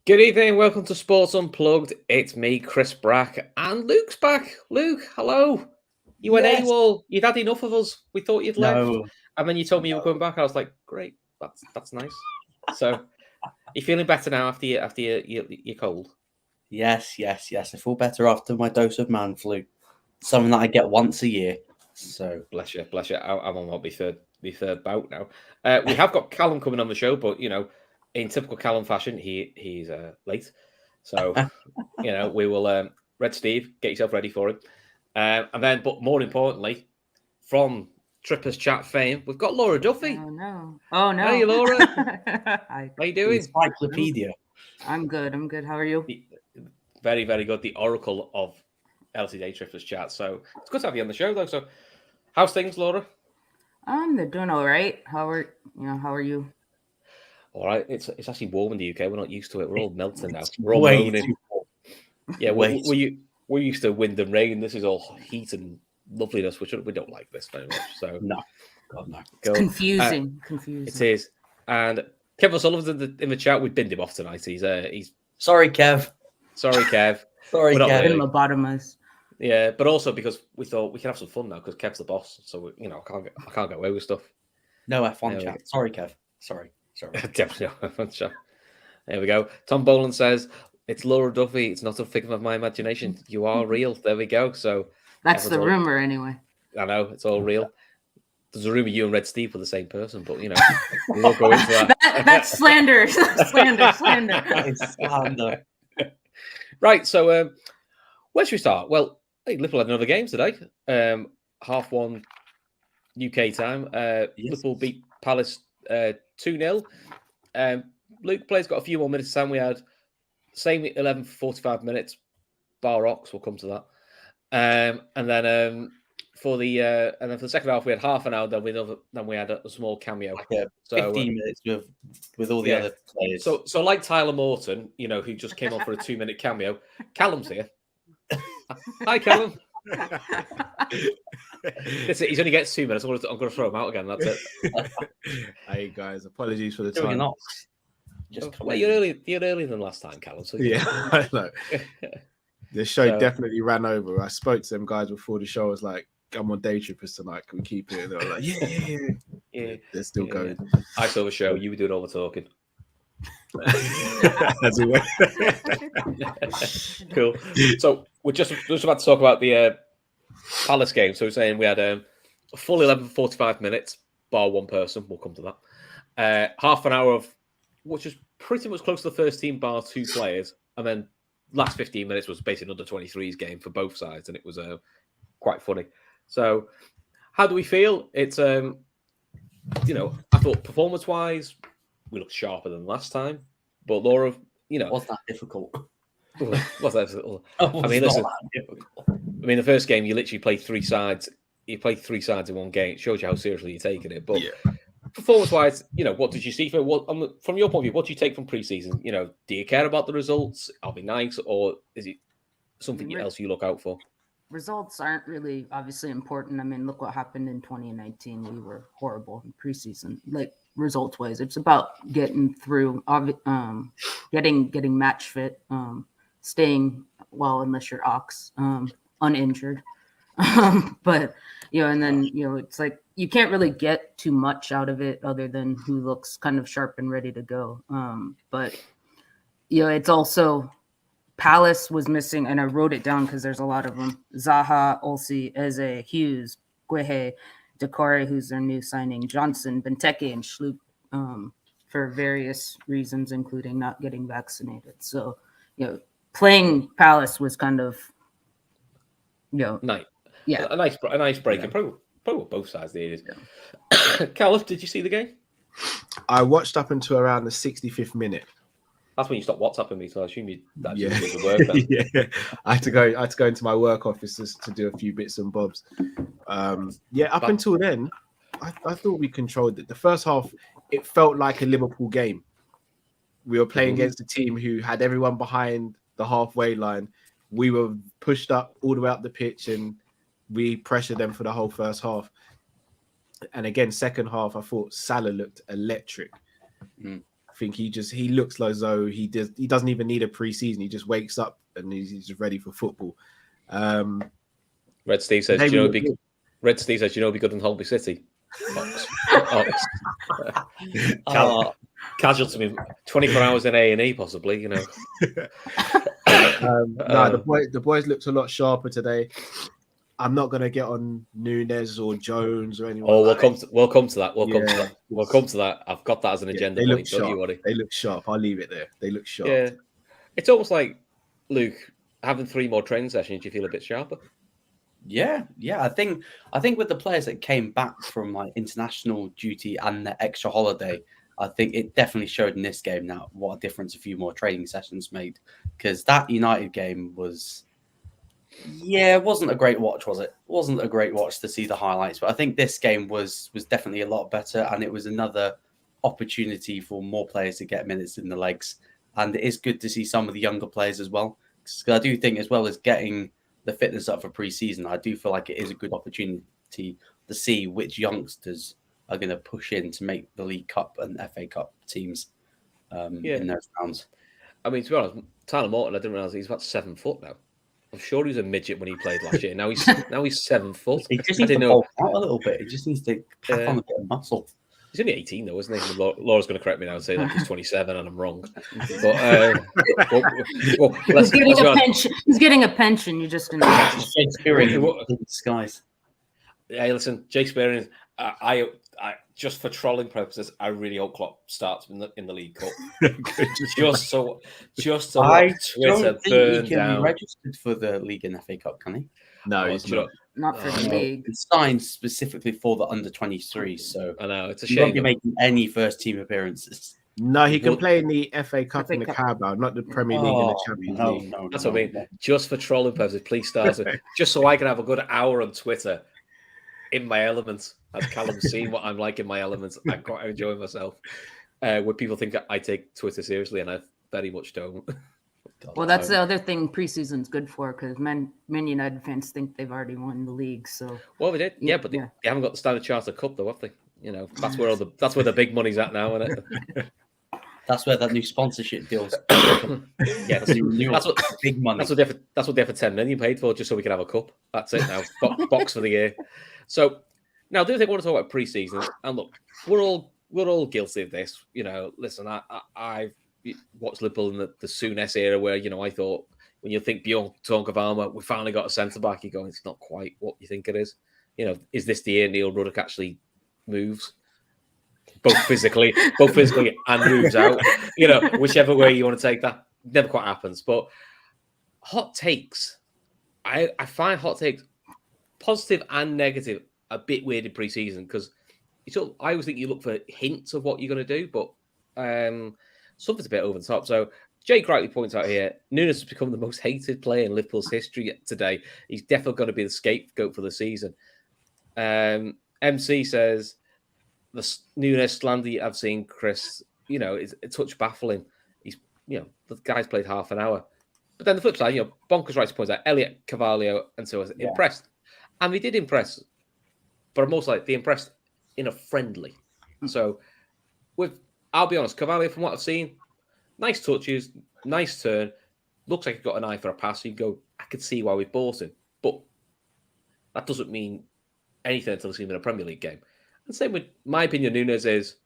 Good evening, welcome to Sports Unplugged. It's me, Chris Brack, and Luke's back. Luke, hello. You went AWOL. You'd had enough of us. We thought you'd left. And then you told me you were coming back. I was like, great, that's nice. So, you feeling better now after your cold? Yes. I feel better after my dose of man flu. Something that I get once a year. So bless you. I'm on my third bout now. We have got Callum coming on the show, but in typical Callum fashion, he's late. So we will Red Steve, get yourself ready for him. And then, but more importantly, from Trippers Chat fame, we've got Laura Duffy. Oh no. Hey Laura. Hi. How you doing? Encyclopedia. I'm good. How are you? Very, very good. The oracle of LFC Daytrippers chat. So it's good to have you on the show, though. So, how's things, Laura? They're doing all right. How are you? All right. It's actually warm in the UK. We're not used to it. We're all melting now. We're all moaning. Yeah, we're used to wind and rain. This is all heat and loveliness, which we don't like this very much. So no, God no. It's confusing. It is. And Kev O'Sullivan's in the chat. We binned him off tonight. He's sorry, Kev. Sorry, Kev. Sorry, Kev. Really. Lobotomized. Yeah, but also because we thought we can have some fun now because Kev's the boss. So I can't get away with stuff. No F1 chat. Sorry, Kev. Sorry. Definitely no F1 chat. There we go. Tom Boland says it's Laura Duffy. It's not a figment of my imagination. You are real. There we go. So that's the rumor, anyway. I know it's all real. There's a rumor you and Red Steve were the same person, but we won't go into that. That's slander. slander. That is slander. Right. So where should we start? Well, Liverpool had another game today. 1:30 UK time. Yes. Liverpool beat Palace 2-0. Luke Play's got a few more minutes time. We had same 11 for 45 minutes. Bar Ox, we'll come to that. And then for the second half we had half an hour. Then we had a small cameo. Like 15 minutes with all the other players. So like Tyler Morton, who just came on for a 2-minute cameo. Callum's here. Hi, Callum. He's only gets 2 minutes. I'm going to throw him out again. That's it. Hey guys, apologies for the time. You're earlier than last time, Callum. So yeah, I know. The show definitely ran over. I spoke to them guys before the show. I was like, I'm on Daytrippers tonight. Can we keep it? And they were like, yeah. They're still going. I saw the show. You were doing all the talking. As always. Cool. So we're just about to talk about the Palace game. So we're saying we had a full 11 for 45 minutes, bar one person. We'll come to that. Half an hour of which is pretty much close to the first team, bar two players, and then last 15 minutes was basically an under-23s game for both sides, and it was quite funny. So, how do we feel? It's I thought performance-wise, we looked sharper than last time. But Laura, was that difficult? Was that difficult? The first game you literally played three sides. You played three sides in one game. It shows you how seriously you're taking it. But performance-wise, what did you see from your point of view? What do you take from pre-season? Do you care about the results? Are they nice, or is it something else you look out for? Results aren't really obviously important. Look what happened in 2019. We were horrible in preseason, like results-wise. It's about getting through, getting match fit, staying well unless you're Ox, uninjured. But and then it's like you can't really get too much out of it other than who looks kind of sharp and ready to go. But it's also Palace was missing, and I wrote it down because there's a lot of them. Zaha, Olsi, Eze, Hughes, Guehi, Decore, who's their new signing, Johnson, Benteke, and Schlup, for various reasons, including not getting vaccinated. So, playing Palace was kind of, nice. Yeah, a nice break, and probably both sides needed. Yeah. Callum, did you see the game? I watched up until around the 65th minute. That's when you stopped WhatsApping me, so I assume you did the work. Yeah, I had to go into my work offices to do a few bits and bobs. Until then, I thought we controlled it. The first half, it felt like a Liverpool game. We were playing against a team who had everyone behind the halfway line. We were pushed up all the way up the pitch, and we pressured them for the whole first half. And again, second half, I thought Salah looked electric. think he looks as though he doesn't even need a pre-season. He just wakes up and he's just ready for football. Red Steve says, Red Steve says, it'd be good in Holby City. Ox. Casualty me 24 hours in A&E, possibly, you know. The boys looked a lot sharper today. I'm not going to get on Nunes or Jones or anyone. Oh, we'll come to that. We'll come to that. I've got that as an agenda they point. Look sharp. They look sharp. I'll leave it there. They look sharp. Yeah. It's almost like, Luke, having 3 more training sessions, you feel a bit sharper. Yeah. I think with the players that came back from like international duty and the extra holiday, I think it definitely showed in this game now what a difference a few more training sessions made. Because that United game was, it wasn't a great watch, was it? It wasn't a great watch to see the highlights, but I think this game was definitely a lot better, and it was another opportunity for more players to get minutes in the legs. And it is good to see some of the younger players as well. Because I do think, as well as getting the fitness up for pre-season, I do feel like it is a good opportunity to see which youngsters are going to push in to make the League Cup and FA Cup teams in those rounds. I mean, to be honest, Tyler Morton, I didn't realise he's about 7 foot now. I'm sure he was a midget when he played last year. Now he's 7 foot. He just needs to bulk out a little bit. He just needs to pack on a bit of muscle. He's only 18 though, isn't he? Laura's going to correct me now and say that he's 27 and I'm wrong. But he's getting a pension. He's getting a pension. You just didn't. Shakespearean in disguise. Hey, listen, Shakespearean. I just for trolling purposes, I really hope Klopp starts in the League Cup. just so I don't think he can be registered for the League and FA Cup, can he? No, he's not. Not for the league. It's signed specifically for the under-23s, so I know it's a he shame. won't be making any first team appearances. No, he can play in the FA Cup and the Carabao, not the Premier League and the Champions League. No, that's what I mean. Just for trolling purposes, please start it. Just so I can have a good hour on Twitter in my elements, as Callum's seen what I'm like in my elements. I'm quite enjoying myself. Where people think I take Twitter seriously, and I very much don't. Well, that's the other thing preseason's good for, because Man United fans think they've already won the league. So well, we did, but they haven't got the Standard Chartered Cup, though, have they? You know, that's where the big money's at now, isn't it? That's where that new sponsorship deals. Yeah, that's what big money. That's what they have for 10 million paid for, just so we can have a cup. That's it now. Box for the year. So now, the other thing I want to talk about preseason, and look, we're all guilty of this. You know, listen, I've watched Liverpool in the Souness era, where I thought when you think Bjorn Tonkavama, we finally got a centre back. You're going, it's not quite what you think it is. Is this the year Neil Ruddock actually moves, both physically and moves out? Whichever way you want to take that, never quite happens. But hot takes, I find hot takes, positive and negative, a bit weird in pre-season, because I always think you look for hints of what you're going to do, but something's a bit over the top. So Jake rightly points out here, Nunes has become the most hated player in Liverpool's history today. He's definitely going to be the scapegoat for the season. MC says the Nunes slander I've seen, Chris, is a touch baffling. He's, the guy's played half an hour. But then the flip side, Bonkers right to point out, Elliot, Carvalho, and so on, impressed. And they did impress, but I'm most like they impressed in a friendly. So I'll be honest, Carvalho, from what I've seen, nice touches, nice turn, looks like he's got an eye for a pass. So you go, I could see why we bought him. But that doesn't mean anything until it's in a Premier League game. And same with my opinion, Nunes is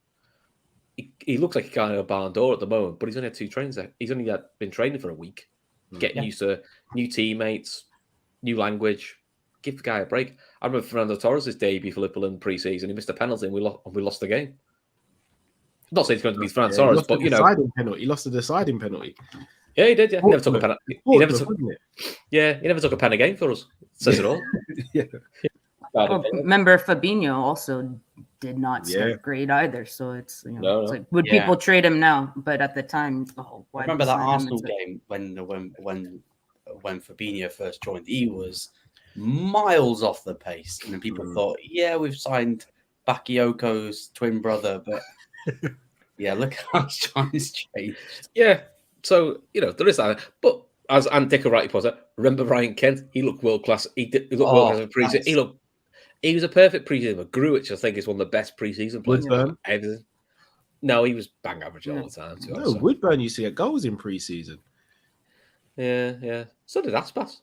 he looks like he can't have a barn door at the moment, but he's only had 2 trains there. He's only been training for a week, getting used to new teammates, new language. Give the guy a break. I remember Fernando Torres' debut for Liverpool in pre-season. He missed a penalty and we lost the game. Not saying it's going to be Fernando Torres, but he lost the deciding penalty. Yeah, he did. Yeah, he never took a penalty. He never took a pen a game for us. Says it all. Well, remember, Fabinho also did not start great either. So it's it's like, would people trade him now? But at the time, why? I remember that Arsenal game when Fabinho first joined. He was miles off the pace, and then people thought, we've signed Bakayoko's twin brother, but look how much time has changed. Yeah, so there is that, but as Antika rightly pointed out, remember Ryan Kent? He looked world class. He looked world class in pre-season. He was a perfect pre-season. Gruitch, I think, is one of the best pre-season players ever. No, he was bang average all the time. To be honest, No, Woodburn used to get goals in pre-season. Yeah. So did Aspas.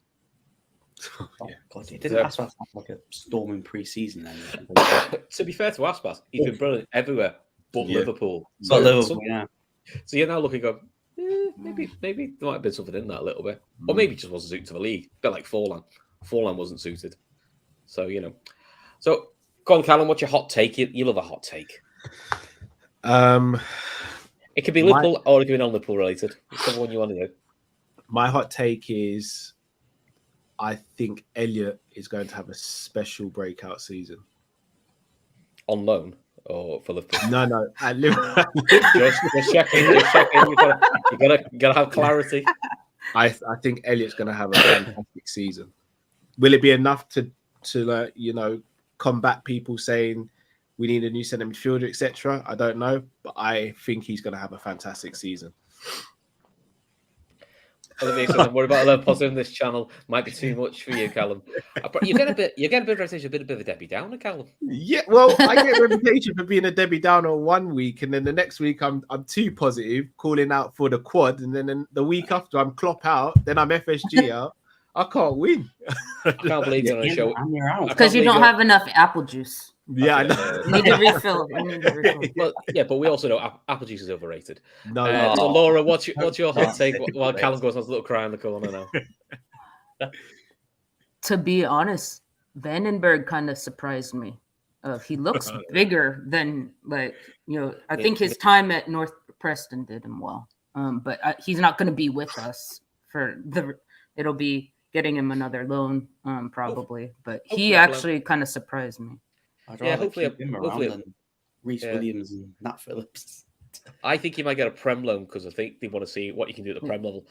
Oh, Yeah. God, he didn't Aspas have like a storming pre-season then. To be fair to Aspas, he's been brilliant everywhere but Liverpool. So Liverpool, yeah. So you're now looking up. Maybe there might have been something in that a little bit, or maybe it just wasn't suited to the league. A bit like Forlan. Forlan wasn't suited. So So go on, Callum. What's your hot take? You love a hot take. It could be Liverpool or it could be non-Liverpool related. Whichever one you want to do. My hot take is, I think Elliot is going to have a special breakout season. On loan or for Liverpool? No. At Liverpool. just checking. You gotta have clarity. I think Elliot's going to have a fantastic season. Will it be enough to combat people saying we need a new centre midfielder, etc.? I don't know, but I think he's going to have a fantastic season. What about a little positive in this channel? Might be too much for you, Callum. You get a bit of reputation, a bit of a Debbie Downer, Callum. Yeah, well, I get a reputation for being a Debbie Downer 1 week, and then the next week I'm too positive, calling out for the quad, and then the week after I'm Klopp out, then I'm FSG out. I can't win. I can't believe you're on a show because you don't have enough apple juice. Yeah, I know. You need to refill. Well, yeah, but we also know apple juice is overrated. No. So Laura, what's your hot take while Callum goes on his little cry in the corner now? To be honest, Vandenberg kind of surprised me. He looks bigger than I think his time at North Preston did him well. But he's not going to be with us for it'll be getting him another loan probably. But he actually kind of surprised me. I'd rather keep him around than Reece Yeah. Williams and Nat Phillips. I think he might get a Prem loan because I think they want to see what you can do at the Prem level.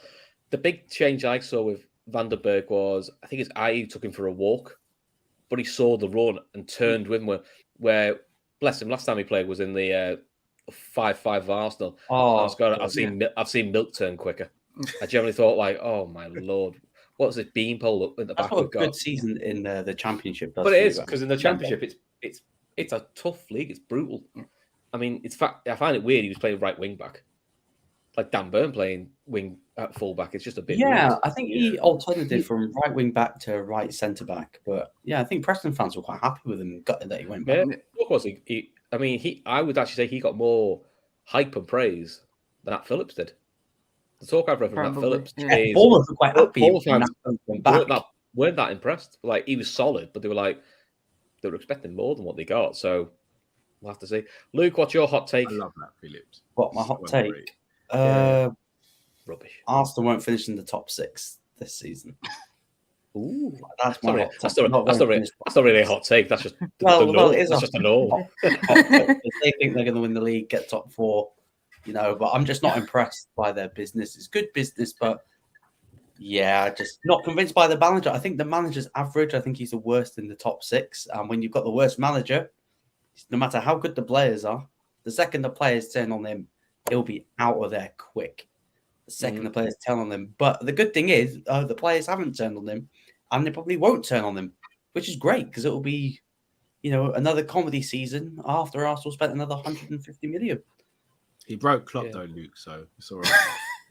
The big change I saw with Vandenberg was, I think his eye took him for a walk, but he saw the run and turned with him where bless him, last time he played was in the 5-5 of Arsenal. I've seen Milk turn quicker. I generally thought like, oh my lord, what's this beanpole up in the back? That's what a good season in the Championship does. But it is, because in the Championship it's a tough league. It's brutal. I mean, I find it weird he was playing right wing back, like Dan Burn playing wing at full back. It's just a bit. Yeah, weird. I think he alternated from right wing back to right centre back. But yeah, I think Preston fans were quite happy with him and got that he went back. Yeah, of course. I would actually say he got more hype and praise than Nat Phillips did. The talk I've read from Nat Phillips is Bournemouth were quite happy. Bournemouth fans weren't that impressed. Like, he was solid, but they were expecting more than what they got. So we'll have to see. Luke, what's your hot take? I love Nat Phillips. What, my hot take? Rubbish. Arsenal won't finish in the top 6 this season. Ooh, that's my hot take. That's not really a hot take. That's just it is. That's just a norm. They think they're going to win the league, get top 4. But I'm just not impressed by their business. It's good business, but just not convinced by the manager. I think the manager's average. I think he's the worst in the top 6. And when you've got the worst manager, no matter how good the players are, the second the players turn on him, he'll be out of there quick. The second the players turn on him. But the good thing is, the players haven't turned on him, and they probably won't turn on him, which is great because it will be, another comedy season after Arsenal spent another 150 million. He broke Klopp though, Luke, so it's all right.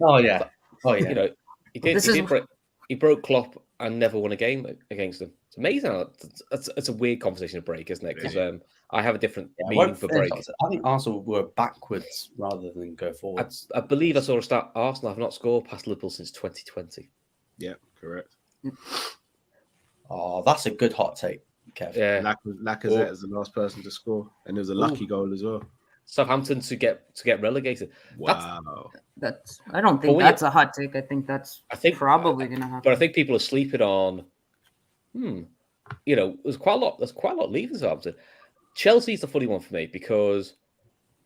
Oh yeah. He broke Klopp and never won a game against him. It's amazing. It's a weird conversation to break, isn't it? Because I have a different meaning for break. I think Arsenal were backwards rather than go forwards. I believe I saw a stat. Arsenal have not scored past Liverpool since 2020. Yeah, correct. Oh, that's a good hot take, Kev. Yeah, Lacazette is the last person to score, and it was a lucky goal as well. Southampton to get relegated. Wow, I don't think that's a hot take. I think probably going to happen. But I think people are sleeping on. There's quite a lot leaving Southampton. Chelsea's the funny one for me because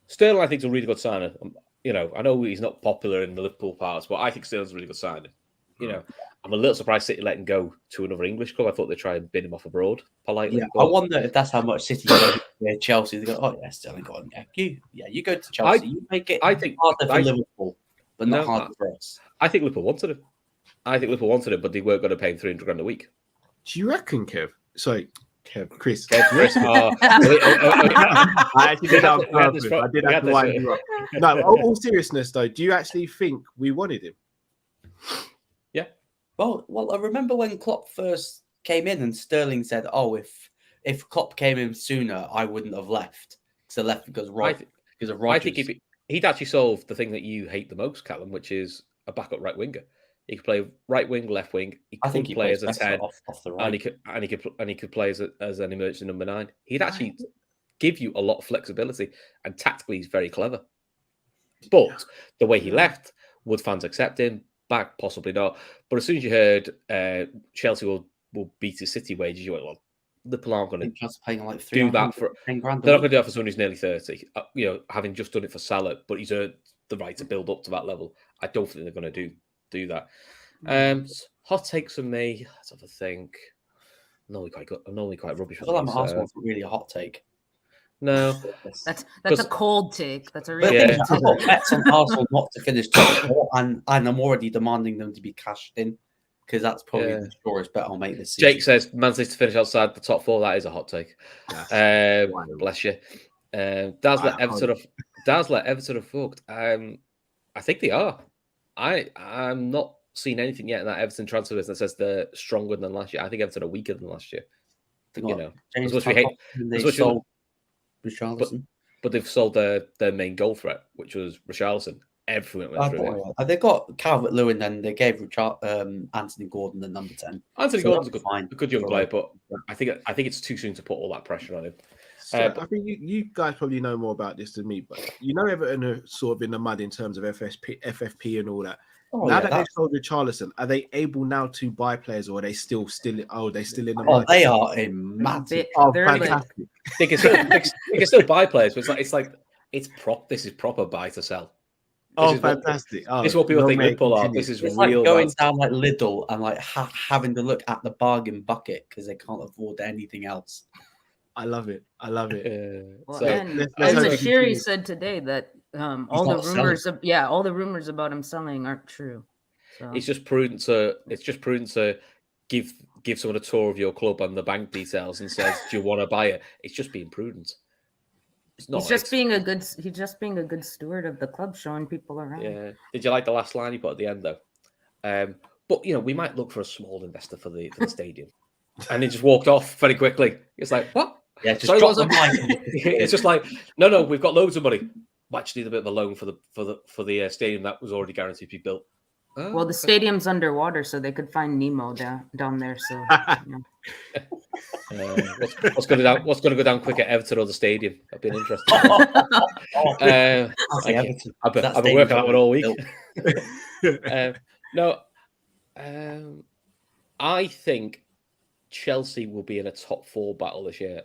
Sterling, I think, is a really good signing. I know he's not popular in the Liverpool parts, but I think Sterling's a really good signing. I'm a little surprised City let him go to another English club. I thought they'd try and bin him off abroad politely. Yeah, I wonder if that's how much City go to Chelsea. They go, oh yeah, Sterling, go on. You go to Chelsea. You make it harder for Liverpool, but not harder for us. I think Liverpool wanted him. But they weren't going to pay him $300,000 a week. Do you reckon, Kev? Sorry, Chris. Chris. Oh. I actually did that on purpose. I did have to wind you up. No, all seriousness though, do you actually think we wanted him? Yeah. Well, I remember when Klopp first came in and Sterling said, "Oh, if Klopp came in sooner, I wouldn't have left." So left because of Rodgers. I think he'd actually solved the thing that you hate the most, Callum, which is a backup right winger. He could play right wing, left wing. He could play as a 10, off the right. and he could play as an emergency number 9. He'd actually give you a lot of flexibility, and tactically he's very clever. But the way he left, would fans accept him? Back, possibly not. But as soon as you heard Chelsea will beat his City wages, you went, well, Liverpool aren't going to paying like do that for. 10 grand. They're not going to do that for someone who's nearly 30. Having just done it for Salah, but he's earned the right to build up to that level. I don't think they're going to do that. Hot takes from me. Let's have a think. I'm normally quite rubbish. I feel like Arsenal's not really a hot take. No, that's a cold take. That's a But really I've got bets on Arsenal not to finish top 4, and I'm already demanding them to be cashed in because that's probably the surest bet I'll make this season. Jake says Man City to finish outside the top 4. That is a hot take. Bless you. Daz let Everton have fucked. I think they are. I'm not seeing anything yet in that Everton transfer list that says they're stronger than last year. I think Everton are weaker than last year. James as much we hate, they sold Richarlison. But they've sold their main goal threat, which was Richarlison. Everyone went through it. They got Calvert-Lewin, and they gave Anthony Gordon the number 10. Anthony Gordon's a good young player, but I think it's too soon to put all that pressure on him. So I think you guys probably know more about this than me, but Everton are sort of in the mud in terms of FFP and all that. Now that they've sold Richarlison, are they able now to buy players, or are they still in the mud? They are in mad. Fantastic. They can still buy players, but this is proper buy to sell. Fantastic. This is what people think Liverpool are. This is it's real. Like going down like Lidl and like having to look at the bargain bucket because they can't afford anything else. I love it. Shiri said today that all the rumors about him selling aren't true. So. It's just prudent to give someone a tour of your club and the bank details and says, "Do you want to buy it?" It's just being prudent. He's just being a good steward of the club, showing people around. Yeah. Did you like the last line he put at the end though? But we might look for a small investor for the stadium, and he just walked off very quickly. It's like, what? Yeah, just drop the mic. It's just like, no, we've got loads of money. Might just need a bit of a loan for the stadium that was already guaranteed to be built. Well, the stadium's underwater, so they could find Nemo down there. So, what's going to go down quick at Everton or the stadium? That'd be interesting. I've been working on that one all week. I think Chelsea will be in a top 4 battle this year.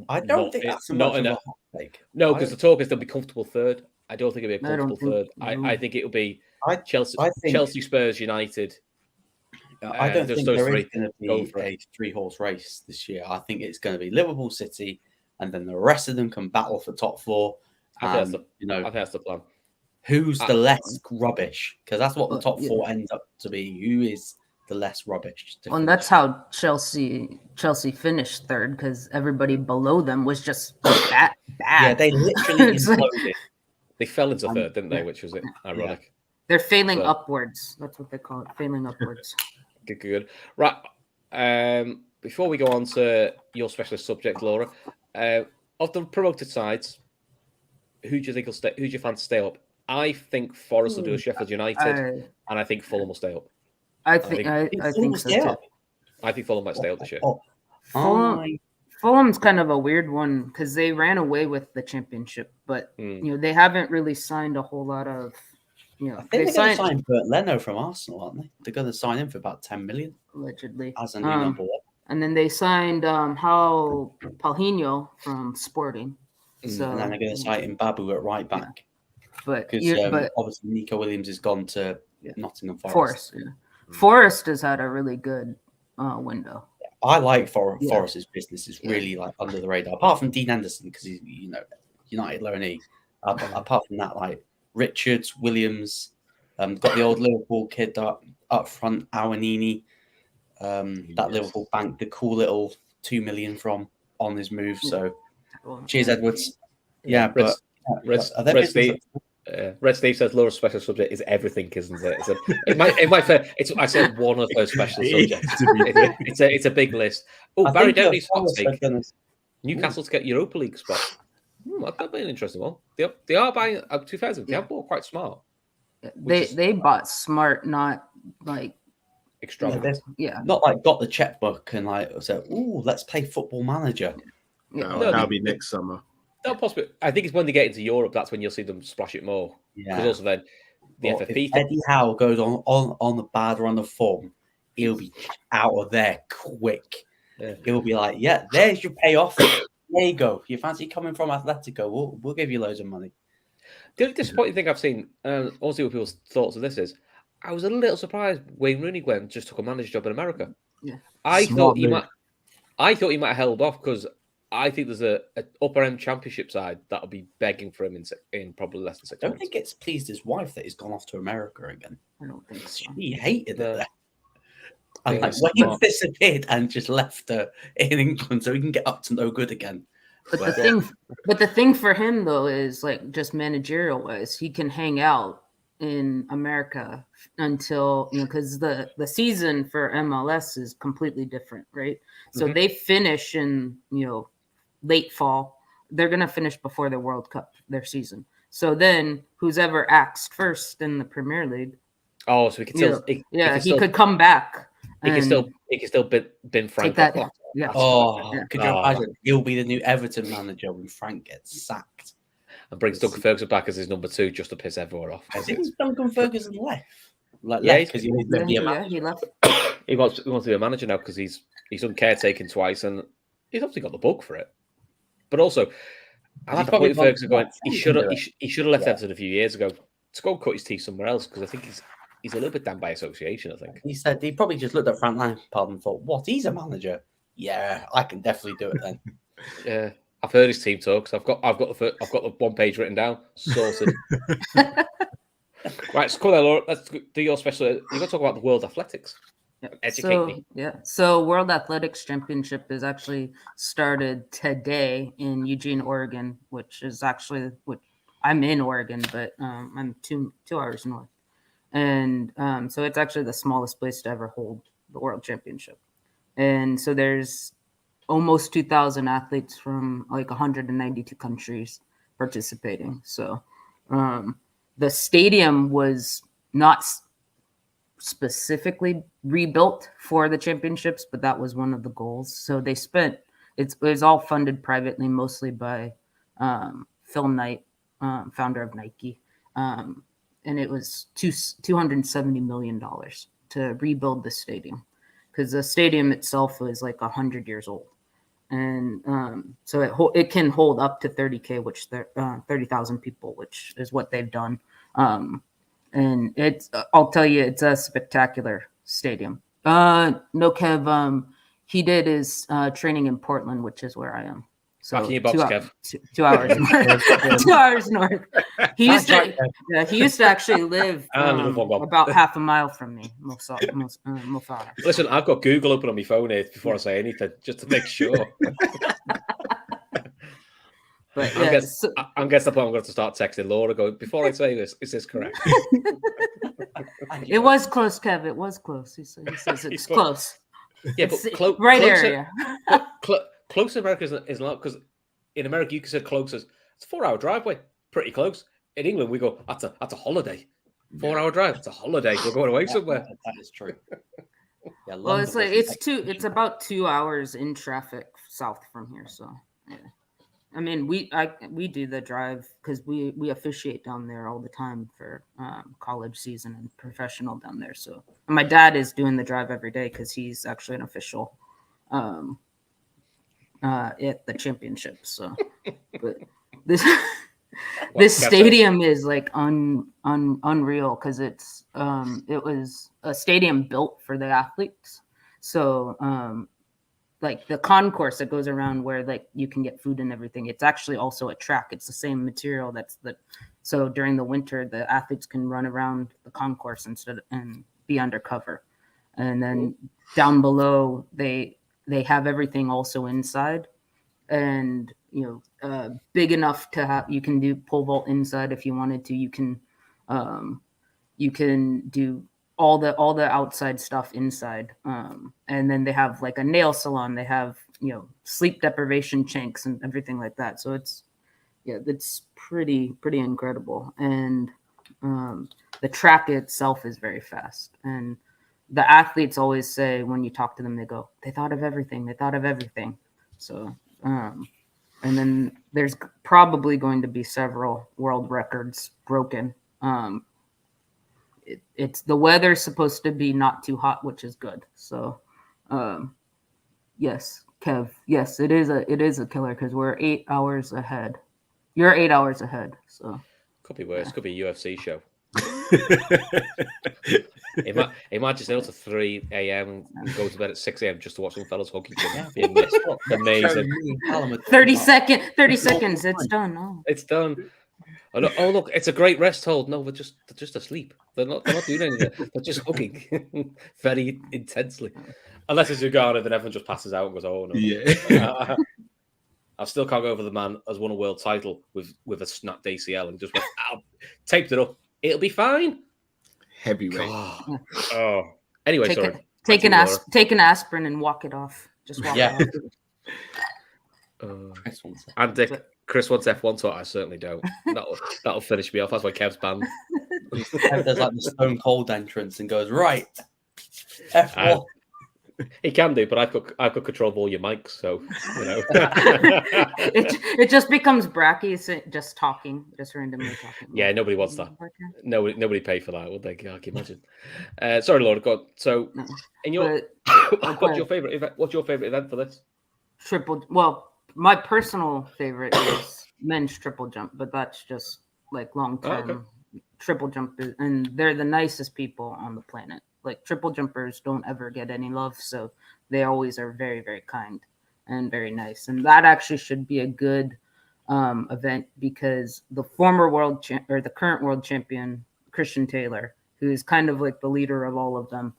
I don't think that's not a hot take. No, because the talk is they'll be comfortable third. I don't think it'll be a comfortable third. I think it'll be Chelsea, Spurs, United. I don't think there is going to be a 3-horse race this year. I think it's going to be Liverpool, City, and then the rest of them can battle for top 4. I think that's the plan. Who's the less rubbish? Because that's what the top 4 ends up to be. Who is the less rubbish? And that's how Chelsea finished third, because everybody below them was just bad. Yeah, they literally imploded. They fell into third, didn't they? Which was ironic. Yeah. They're failing upwards. That's what they call it, failing upwards. Good. Right. Before we go on to your specialist subject, Laura, of the promoted sides, who do you think will stay? Who do you fancy stay up? I think Forest will do a Sheffield United, and I think Fulham will stay up. I think so too. I think Fulham might stay up this year. Fulham's kind of a weird one because they ran away with the championship, but they haven't really signed a whole lot of. I think they're going to sign Bert Leno from Arsenal, aren't they? They're going to sign him for about 10 million allegedly as a new number 1. And then they signed Paulinho from Sporting. So, and then they're going to sign Mbabu at right back. But obviously Nico Williams has gone to Nottingham Forest. Forest has had a really good window. I like Forest's business is really like under the radar. Apart from Dean Anderson, because he's United low and E. Apart from that, like Richards, Williams, got the old Liverpool kid up front, Awanini, that Liverpool bank, the cool little 2 million from on his move. So Well, cheers, Edwards. Yeah, Red, but Red, are there Red business- Steve. Red Steve says Laura's special subject is everything, isn't it? So it might say I said one of those special subjects. It's a big list. Oh, I Barry think Downey's hot Forest take. are gonna- Newcastle to get Europa League spot. That'd be an interesting one. They are buying 2000. They have bought quite smart. they bought smart, not like Extravagant. yeah. not like got the checkbook and like said, "Ooh, let's play Football Manager." No, No, that'll be next summer. That'll possibly. I think it's when they get into Europe that's when you'll see them splash it more. Because Yeah. also then the But FFP if thing. Eddie Howe goes on the bad run of form, he'll be out of there quick. Yeah. He'll be like, "Yeah, there's your payoff. There you go. You fancy coming from Atletico? We'll give you loads of money." The only disappointing thing I've seen, I'll see what people's thoughts of this is, I was a little surprised Wayne Rooney just took a manager job in America. Yeah. I Smart thought he move. might. I thought he might have held off because I think there's a upper end championship side that'll be begging for him in probably less than 6 I don't months. think it's pleased his wife that he's gone off to America again. I don't think so. He hated No. it there. I And think like it's when he smart. disappeared and just left her in England so he can get up to no good again. But Well, the thing for him though is like just managerial wise, he can hang out in America until because the season for MLS is completely different, right? So Mhm. they finish in late fall. They're gonna finish before the World Cup their season. So then who's ever axed first in the Premier League? Oh, so he could still. He could come back. He can still bin Frank that- off. yeah. oh, Yeah. could you Oh. imagine? He'll be the new Everton manager when Frank gets sacked. And brings Duncan Ferguson back as his number 2 just to piss everyone off. I think Duncan Ferguson left. Like Yeah, left because he wanted to be a manager. He left. He wants to be a manager now because he's done caretaking twice and he's obviously got the bug for it. But also, I like the probably point Ferguson going. wants He to should do have. it. He should have left Yeah. Everton a few years ago to go and cut his teeth somewhere else because I think he's a little bit damned by association. I think. He said he probably just looked at Frank Lampard and thought, "What? He's a manager? Yeah, I can definitely do it then." Yeah, I've heard his team talks. I've got the 1 page written down, sorted. Right, so cool there, Laura. Let's do your special. You're going to talk about the World Athletics. Educate me. So World Athletics Championship is actually started today in Eugene, Oregon, which I'm in Oregon, but I'm two hours north. And so it's actually the smallest place to ever hold the World Championship. And so there's almost 2,000 athletes from like 192 countries participating. So the stadium was not specifically rebuilt for the championships, but that was one of the goals. So they spent it was all funded privately, mostly by Phil Knight, founder of Nike, and it was $270 million to rebuild the stadium because the stadium itself was like 100 years old, and so it can hold up to 30K, which 30,000 people, which is what they've done. And I'll tell you, it's a spectacular stadium. No, Kev, he did his training in Portland, which is where I am. So Back in your box, Kev. 2 hours north. 2 hours north. He used to actually live about half a mile from me, Mofara. Listen, I've got Google open on my phone here before I say anything, just to make sure. But I'm guessing I'm going to start texting Laura going, before I say this, is this correct? It was close, Kev. It was close. He says it's close. Yeah, It's but right closer, area. Close in America is not, because in America you can say close as it's a 4-hour driveway, pretty close. In England we go that's a holiday, 4-hour drive. It's a holiday. We're going away somewhere. That is true. Yeah, Well, it's about 2 hours in traffic south from here. So, yeah. I mean, we do the drive because we officiate down there all the time for college season and professional down there. So, and my dad is doing the drive every day because he's actually an official at the championship. So, but this stadium is like unreal because it was a stadium built for the athletes. So like the concourse that goes around where like you can get food and everything, it's actually also a track. It's the same material so during the winter the athletes can run around the concourse and be undercover. And then down below they have everything also inside, and big enough to have, you can do pole vault inside if you wanted to. You can do all the outside stuff inside, and then they have like a nail salon. They have sleep deprivation chinks and everything like that. So it's pretty incredible. And the track itself is very fast, and the athletes always say, when you talk to them, they go, they thought of everything. So and then there's probably going to be several world records broken. It's the weather's supposed to be not too hot, which is good. So yes, Kev, yes, it is a killer, because we're 8 hours ahead. You're 8 hours ahead, so could be worse. Could be a UFC show. It might just stay up to 3 a.m. and go to bed at 6 a.m. just to watch some fellas hockey. Amazing. 30 seconds. It's done. Oh. It's done. Oh look, it's a great rest hold. No, they're just asleep. They're not doing anything. They're just hugging very intensely. Unless it's Uganda, then everyone just passes out and goes, "Oh no." Yeah. I still can't go over the man has won a world title with a snapped ACL and just went out, taped it up. It'll be fine. Heavyweight. Oh. Anyway, take an aspirin and walk it off. Just walk it off. And Dick, Chris wants F1 talk. I certainly don't. That'll finish me off. That's why Kev's banned. Kev does like the Stone Cold entrance and goes, right, F1. He can do, but I've got control of all your mics, so it just becomes Bracky just talking, just randomly talking. Yeah, nobody wants that. Nobody pay for that, would they? I can imagine. Sorry, Laura. God. So, in your what's your favorite event? What's your favorite event for this? Well, my personal favorite is men's triple jump, but that's just like long term. Okay. Triple jump and they're the nicest people on the planet. Like, triple jumpers don't ever get any love, so they always are very, very kind and very nice. And that actually should be a good event, because the former the current world champion, Christian Taylor, who is kind of like the leader of all of them,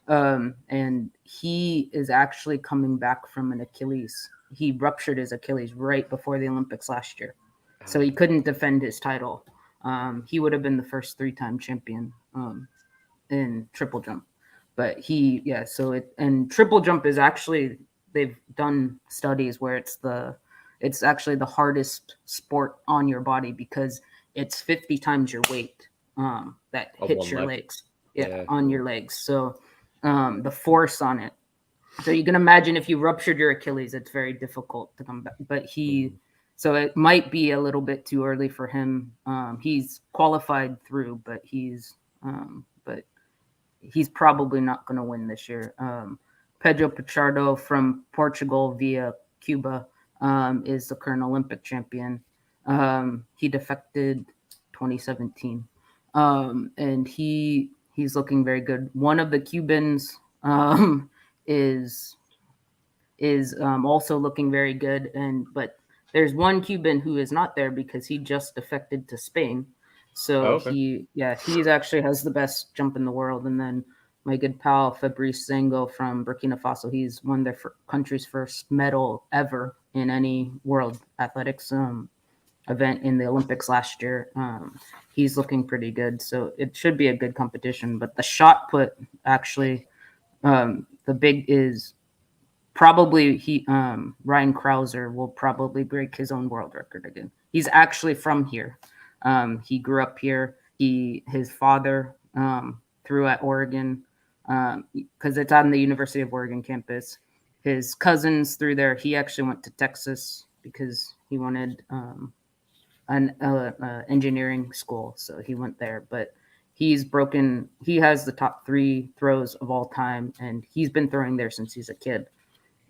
and he is actually coming back from an Achilles. He ruptured his Achilles right before the Olympics last year, so he couldn't defend his title. He would have been the first 3-time champion in triple jump, but and triple jump is actually, they've done studies where it's actually the hardest sport on your body, because it's 50 times your weight that hits your legs. On your legs. So the force on it. So you can imagine if you ruptured your Achilles, it's very difficult to come back. But so it might be a little bit too early for him. He's qualified through, but he's probably not going to win this year. Pedro Pichardo from Portugal via Cuba is the current Olympic champion. He defected 2017, and he's looking very good. One of the Cubans is also looking very good, but there's one Cuban who is not there because he just defected to Spain. So he actually has the best jump in the world. And then my good pal Fabrice Zango from Burkina Faso, he's won their country's first medal ever in any world athletics event in the Olympics last year. He's looking pretty good, so it should be a good competition. But the shot put, actually, the big is probably Ryan Krauser will probably break his own world record again. He's actually from here. He grew up here. His father threw at Oregon because it's on the University of Oregon campus. His cousins threw there. He actually went to Texas because he wanted an engineering school, so he went there. But he has the top 3 throws of all time, and he's been throwing there since he's a kid.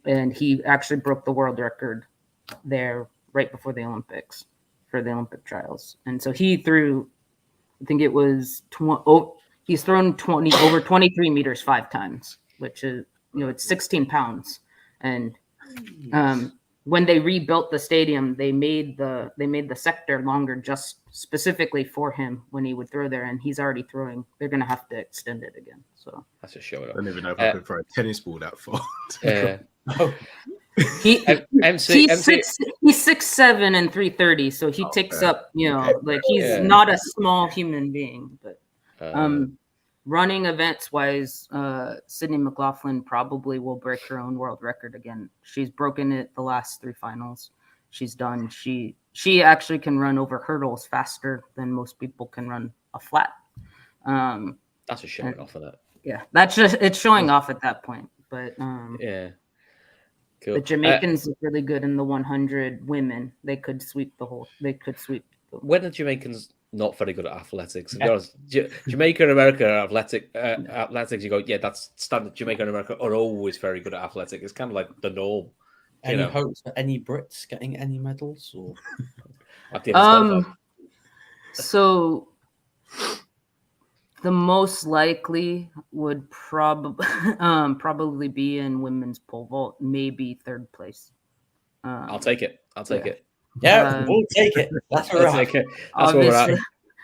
And he actually broke the world record there right before the Olympics for the Olympic trials. And so he threw, I think it was, he's thrown over 23 meters 5 times, which is, it's 16 pounds. And when they rebuilt the stadium, they made the sector longer just specifically for him when he would throw there, and he's already throwing. They're gonna have to extend it again. So that's just showing I up. don't even know if I could throw a tennis ball that far. Yeah. he's MC 6'7" and 330, so he takes up, like he's not a small human being. But running events wise, Sydney McLaughlin probably will break her own world record again. She's broken it the last 3 finals. She's done. She actually can run over hurdles faster than most people can run a flat. That's just showing off of that. Yeah, it's showing off at that point. But yeah. Cool. The Jamaicans look really good in the 100 women. They could sweep When the Jamaicans not very good at athletics? To be honest, Jamaica and America are athletics. You go, yeah, that's standard. Jamaica and America are always very good at athletics. It's kind of like the norm. Any hopes for any Brits getting any medals? Or so the most likely would probably be in women's pole vault, maybe 3rd place. I'll take it. Yeah, we'll take it. That's right. That's where we're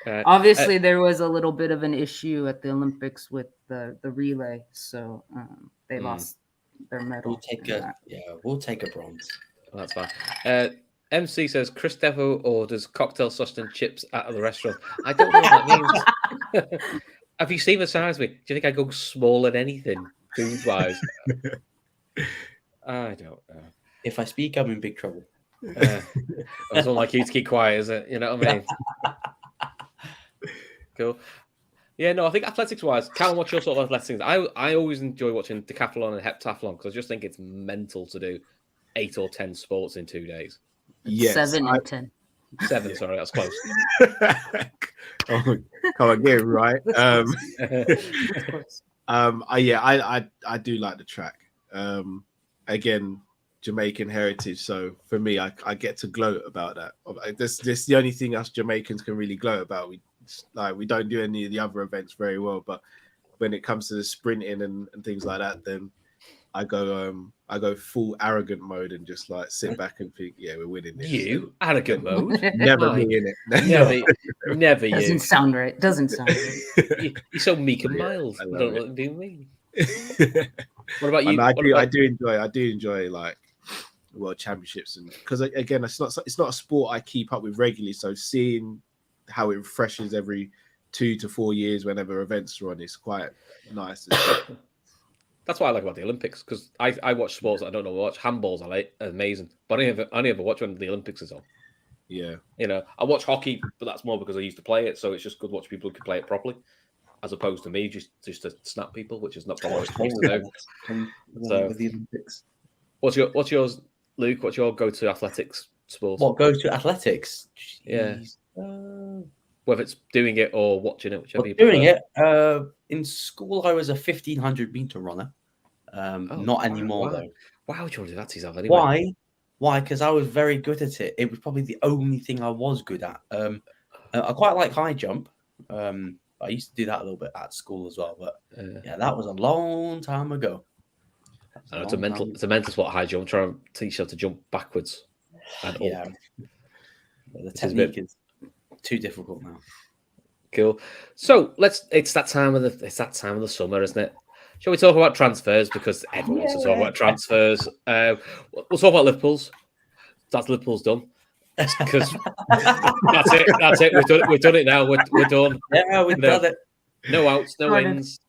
at. Obviously, there was a little bit of an issue at the Olympics with the relay, so they lost their medal. We'll take a bronze. Well, that's fine. MC says Chris Devo orders cocktail sauce and chips out of the restaurant. I don't know what that means. Have you seen the size of me? Do you think I go small at anything food-wise? I don't know. If I speak, I'm in big trouble. It's not like you to keep quiet, is it? You know what I mean? Cool. Yeah, no, I think athletics-wise, Callum, what's your sort of athletics? I always enjoy watching decathlon and heptathlon because I just think it's mental to do 8 or 10 sports in 2 days. Yes, 7 and 10. 7, sorry, that's close. Come on, get it right. I do like the track. Again, Jamaican heritage, so for me, I get to gloat about that. This the only thing us Jamaicans can really gloat about. We don't do any of the other events very well, but when it comes to the sprinting and things like that, then I go full arrogant mode and just like sit back and think, yeah, we're winning this. You arrogant mode? Never me in it. Never you. Doesn't sound right. You're so meek and mild. You don't look do me. What about you? I do enjoy like world championships, and because again, it's not a sport I keep up with regularly. So seeing how it refreshes every 2 to 4 years whenever events are on is quite nice. That's what I like about the Olympics, because I watch sports that I don't know what. Handball's amazing, but I only ever watch when the Olympics is on. Yeah, I watch hockey, but that's more because I used to play it, so it's just good to watch people who can play it properly, as opposed to me just to snap people, which is not probably what I used to do. So, the Olympics. What's yours, Luke? What's your go-to athletics sport? What goes to athletics? Jeez. Yeah. Whether it's doing it or watching it, whichever you prefer. Doing it. In school, I was a 1,500 meter runner. Not anymore, though. Why would you want to do that to yourself anyway? Why? Because I was very good at it. It was probably the only thing I was good at. I quite like high jump. I used to do that a little bit at school as well. But that was a long time ago. It's a mental sport, high jump. Trying to teach you how to jump backwards. The technique is too difficult now. Cool. So it's that time of the summer, isn't it? Shall we talk about transfers, because everyone wants to talk about transfers? We'll talk about Liverpool's. That's Liverpool's done. Because that's it. We've done it now. We're done. Yeah, we've done it. No outs, no ins.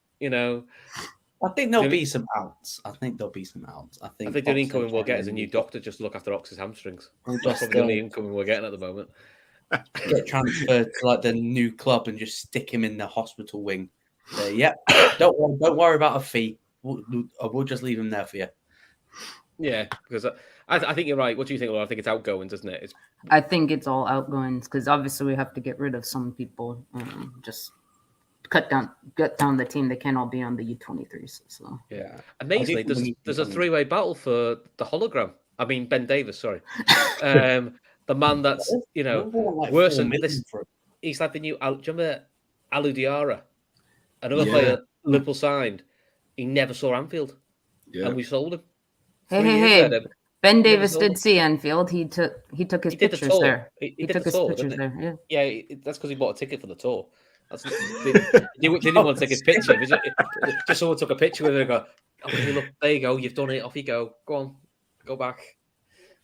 I think there'll be some outs. I think the only incoming we'll get is a new doctor just to look after Ox's hamstrings. That's probably the only incoming we're getting at the moment. Get transferred to like the new club and just stick him in the hospital wing. Don't worry about a fee. We'll just leave him there for you. Yeah, because I think you're right. What do you think, Laura? I think it's outgoings, isn't it? I think it's all outgoings, because obviously we have to get rid of some people. Just get down the team. They can't all be on the U23s. So yeah, amazingly, there's a 3-way battle for the hologram. I mean, Ben Davis. Sorry, the man that's worse than this. He's like the new. Do you remember Alou Diarra? Another player Liverpool signed. He never saw Anfield, and we sold him. Hey! Ben never Davis saw did them. see Anfield. He took his He did the pictures tour. there. He He did took the his tour, pictures didn't he? there. Yeah. Yeah, that's because he bought a ticket for the tour. They didn't want to take his picture. Just someone took a picture with it and go, okay, look, there you go. You've done it. Off you go. Go on. Go back.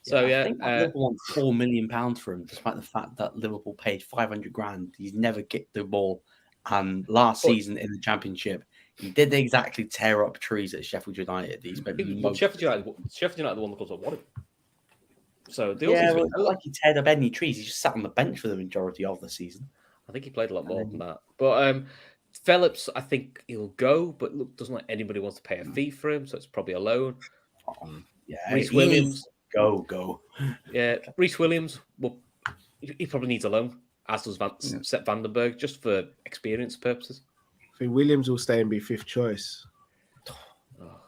So, I think that Liverpool won £4 million for him, despite the fact that Liverpool paid 500 grand. He's never kicked the ball. And last season in the Championship, he did exactly tear up trees at Sheffield United. Sheffield United won the club that won it. So they it's not like he teared up any trees. He just sat on the bench for the majority of the season. I think he played a lot more than that. But Phillips, I think he'll go, but look, doesn't like anybody wants to pay a fee for him, so it's probably a loan. Yeah, Reece Williams, go. Yeah, Reece Williams, well, he probably needs a loan, as does Sepp Vandenberg, just for experience purposes. I think Williams will stay and be 5th choice.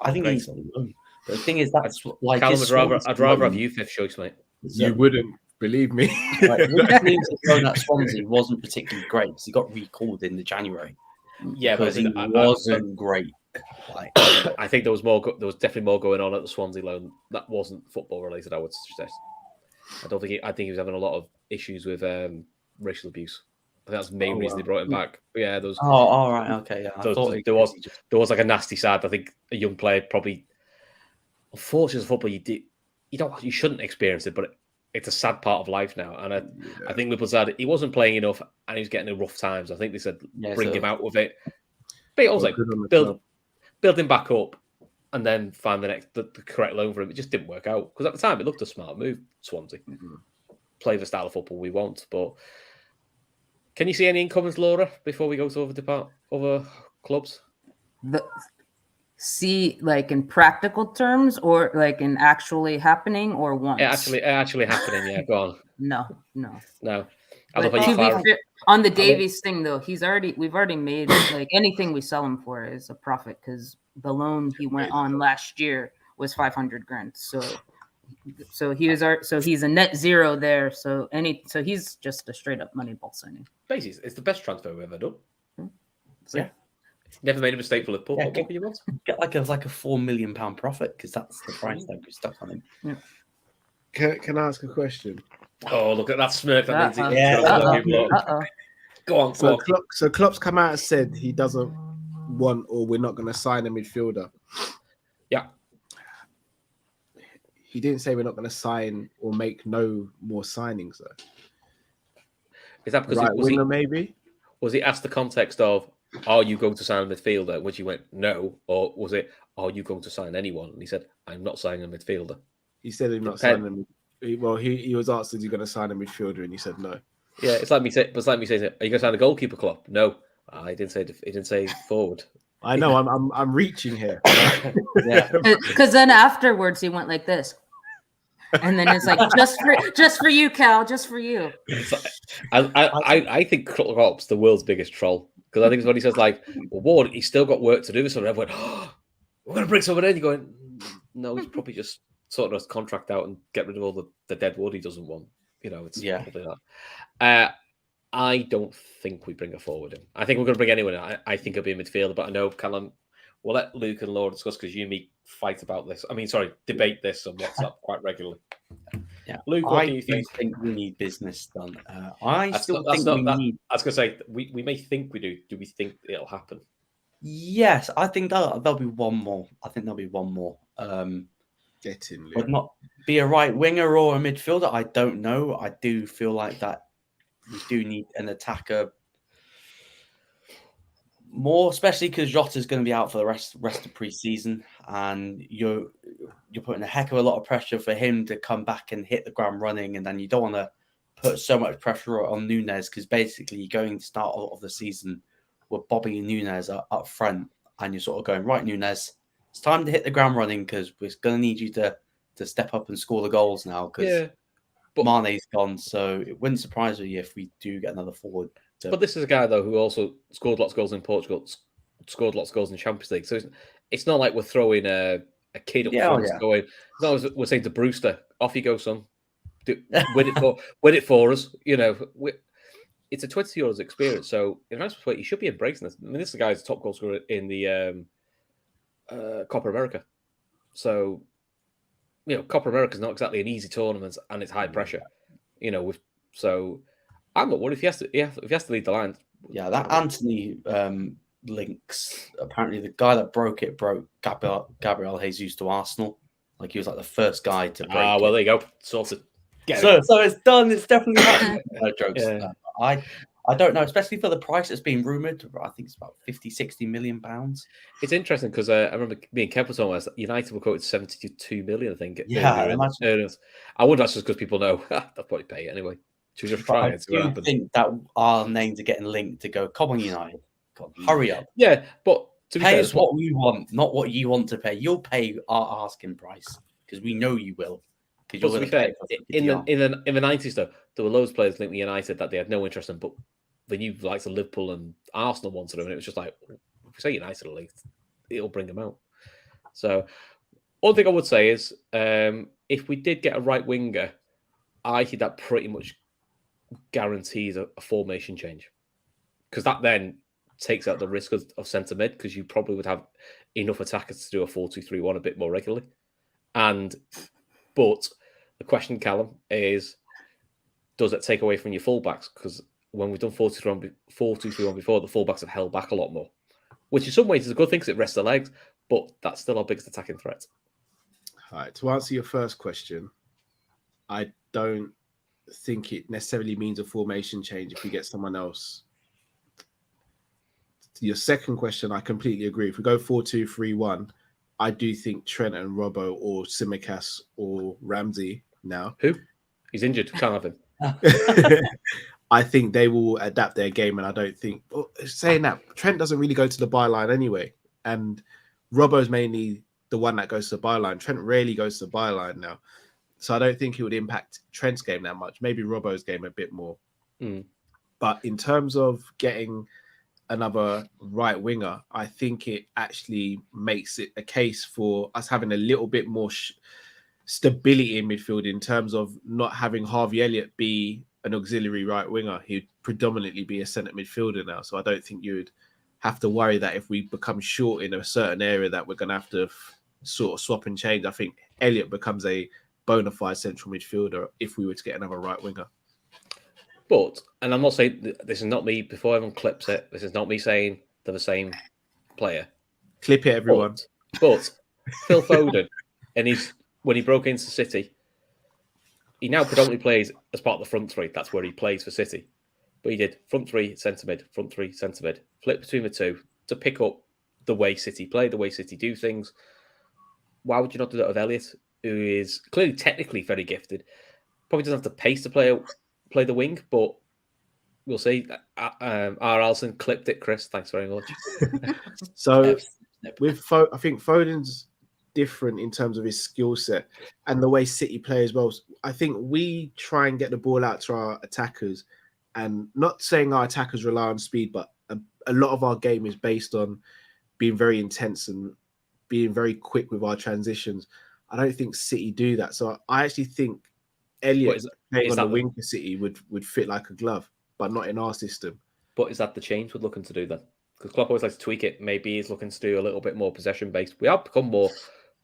I think he's a loan. But the thing is, that's like Callum, I'd rather have you 5th choice, mate. You wouldn't believe me. Williams' loan at Swansea wasn't particularly great because he got recalled in the January. Yeah, but he wasn't great. I think there was definitely more going on at the Swansea loan that wasn't football related. I would suggest. I think he was having a lot of issues with racial abuse. I think that's the main reason they brought him back. But yeah, there was. Oh, all right, okay, yeah. There was like a nasty side. I think a young player probably. Unfortunately, as football, you shouldn't experience it, but it's a sad part of life now. And I think Liverpool said he wasn't playing enough, and he was getting in rough times. I think they said bring him out with it. But also build him back up, and then find the correct loan for him. It just didn't work out because at the time it looked a smart move. Swansea play the style of football we want, but can you see any incomings, Laura, before we go to other clubs? See, like in practical terms, or like in actually happening, or once? Actually happening. Yeah, go on. No. On the Davies thing, though, we've already made like anything we sell him for is a profit because the loan he went on last year was 500 grand. So he's a net zero there. So he's just a straight up Moneyball signing. Basically, it's the best transfer we've ever done. Yeah. Never made a mistake for Liverpool. What can you want? Get like a £4 million profit because that's the price that we stuck on him. Yeah. Can I ask a question? Oh, look at that smirk. That means Go on. So Klopp's come out and said he doesn't want, or we're not going to sign a midfielder. Yeah. He didn't say we're not going to sign or make no more signings, though. Is that because maybe? Was he asked the context of, are you going to sign a midfielder? Which he went, no. Or was it, are you going to sign anyone? And he said, I'm not signing a midfielder. He said he's not signing a Well, he was asked, is he going to sign a midfielder? And he said no. Yeah, it's like me saying, are you going to sign a goalkeeper, Klopp? No. He didn't say forward. I know, I'm reaching here. Yeah. Because then afterwards he went like this. And then it's like, just for you, Cal, just for you. I think Klopp's the world's biggest troll. Because I think it's when he says, like, well, Ward, he's still got work to do. So everyone went, we're going to bring someone in. You're going, no, he's probably just sorting his contract out and get rid of all the dead wood he doesn't want. It's probably that. I don't think we bring a forward in. I think we're going to bring anyone in. I think it'll be a midfielder, but I know, Callum, we'll let Luke and Laura discuss because you and me fight about this. Debate this on WhatsApp quite regularly. Yeah, Luke, what do you think? I think we need business done. I was going to say, we may think we do. Do we think it'll happen? Yes, I think there'll be one more. Get in, Luke. But not be a right winger or a midfielder. I don't know. I do feel like that we do need an attacker more, especially because Jota's going to be out for the rest of pre-season, and you're putting a heck of a lot of pressure for him to come back and hit the ground running, and then you don't want to put so much pressure on Núñez because basically you're going to start of the season with Bobby and Núñez up front, and you're sort of going, right, Núñez, it's time to hit the ground running because we're going to need you to step up and score the goals now because Mane's gone, so it wouldn't surprise me if we do get another forward. But this is a guy, though, who also scored lots of goals in Portugal, scored lots of goals in the Champions League. So it's not like we're throwing a kid up front going. It's not as we're saying to Brewster, off you go, son. Win it for us. It's a 20-year-old's experience. So in a nice way, he should be embracing this. I mean, this is the guy's top goal scorer in the Copa America. So Copa America is not exactly an easy tournament, and it's high pressure. So I'm not worried if he has to lead the line. Yeah, that Anthony links. Apparently, the guy that broke Gabriel Jesus to Arsenal. Like he was like the first guy to break. Well, there you go. Sorted. So it's done. It's definitely happened. No jokes. Yeah. I don't know, especially for the price that's been rumored. I think it's about 50-60 million pounds. It's interesting because I remember being Kev was talking about United were quoted 72 million, I think. Yeah, I imagine. I wonder that's just because people know they'll probably pay it anyway. Should we just try it? I do think that our names are getting linked to go. Come on, United, hurry up. Yeah, but to be pay fair, us what we want, not what you want to pay. You'll pay our asking price because we know you will. Because to be fair, in the 90s though, there were loads of players linked with United that they had no interest in, but the new likes of Liverpool and Arsenal wanted them, and it was just like, if we say United are linked, it'll bring them out. So, one thing I would say is, if we did get a right winger, I think that pretty much guarantees a formation change, because that then takes out the risk of centre mid, because you probably would have enough attackers to do a 4-2-3-1 a bit more regularly. But the question, Callum, is does it take away from your fullbacks? Because when we've done 4-2-3-1 before, the fullbacks have held back a lot more, which in some ways is a good thing because it rests their legs, but that's still our biggest attacking threat. All right, to answer your first question, I don't think it necessarily means a formation change if we get someone else. Your second question, I completely agree. If we go 4-2-3-1, I do think Trent and Robbo or Tsimikas or Ramsey now. Who? He's injured. Can't have him. I think they will adapt their game, and I don't think... saying that, Trent doesn't really go to the byline anyway, and Robbo's mainly the one that goes to the byline. Trent rarely goes to the byline now. So I don't think it would impact Trent's game that much. Maybe Robbo's game a bit more. But in terms of getting another right winger, I think it actually makes it a case for us having a little bit more stability in midfield, in terms of not having Harvey Elliott be an auxiliary right winger. He'd predominantly be a centre midfielder now. So I don't think you'd have to worry that if we become short in a certain area that we're going to have to sort of swap and change. I think Elliott becomes a bona fide central midfielder if we were to get another right winger. But, and I'm not saying, this is not me, before everyone clips it, this is not me saying they're the same player. Clip it, everyone. But Phil Foden, when he broke into City, he now predominantly plays as part of the front three. That's where he plays for City. But he did front three, centre mid, front three, centre mid, flip between the two to pick up the way City play, the way City do things. Why would you not do that with Elliott, who is clearly technically very gifted? Probably doesn't have the pace to play the wing, but we'll see. R. Alison clipped it, Chris. Thanks very much. So I think Foden's different in terms of his skill set and the way City play as well. I think we try and get the ball out to our attackers, and not saying our attackers rely on speed, but a lot of our game is based on being very intense and being very quick with our transitions. I don't think City do that. So I actually think Elliott playing on the wing for City would fit like a glove, but not in our system. But is that the change we're looking to do then? Because Klopp always likes to tweak it. Maybe he's looking to do a little bit more possession-based. We have become more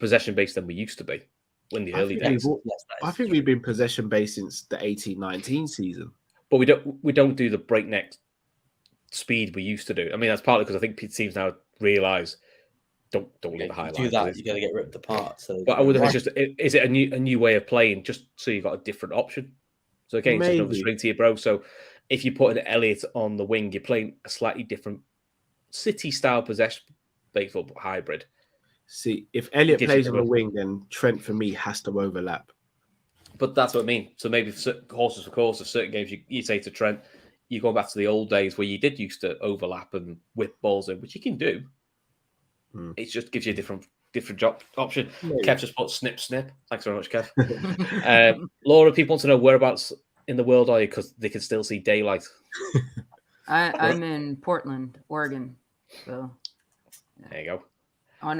possession-based than we used to be in the early days. I think we've been possession-based since the 18-19 season. But we don't do the breakneck speed we used to do. I mean, that's partly because I think teams now realise don't leave a highlight. Do that, you're going to get ripped apart. So but I wonder if it's just, is it a new way of playing just so you've got a different option? So again, it's just another string to your bro. So if you put an Elliott on the wing, you're playing a slightly different City-style possession-based football hybrid. See, if Elliott plays on the wing, then Trent, for me, has to overlap. But that's what I mean. So maybe horses for courses, certain games, you say to Trent, you're going back to the old days where you did used to overlap and whip balls in, which you can do. It just gives you a different job option. Maybe. Kev just put snip. Thanks very much, Kev. Laura, people want to know whereabouts in the world are you, because they can still see daylight. I'm in Portland, Oregon. So there you go. On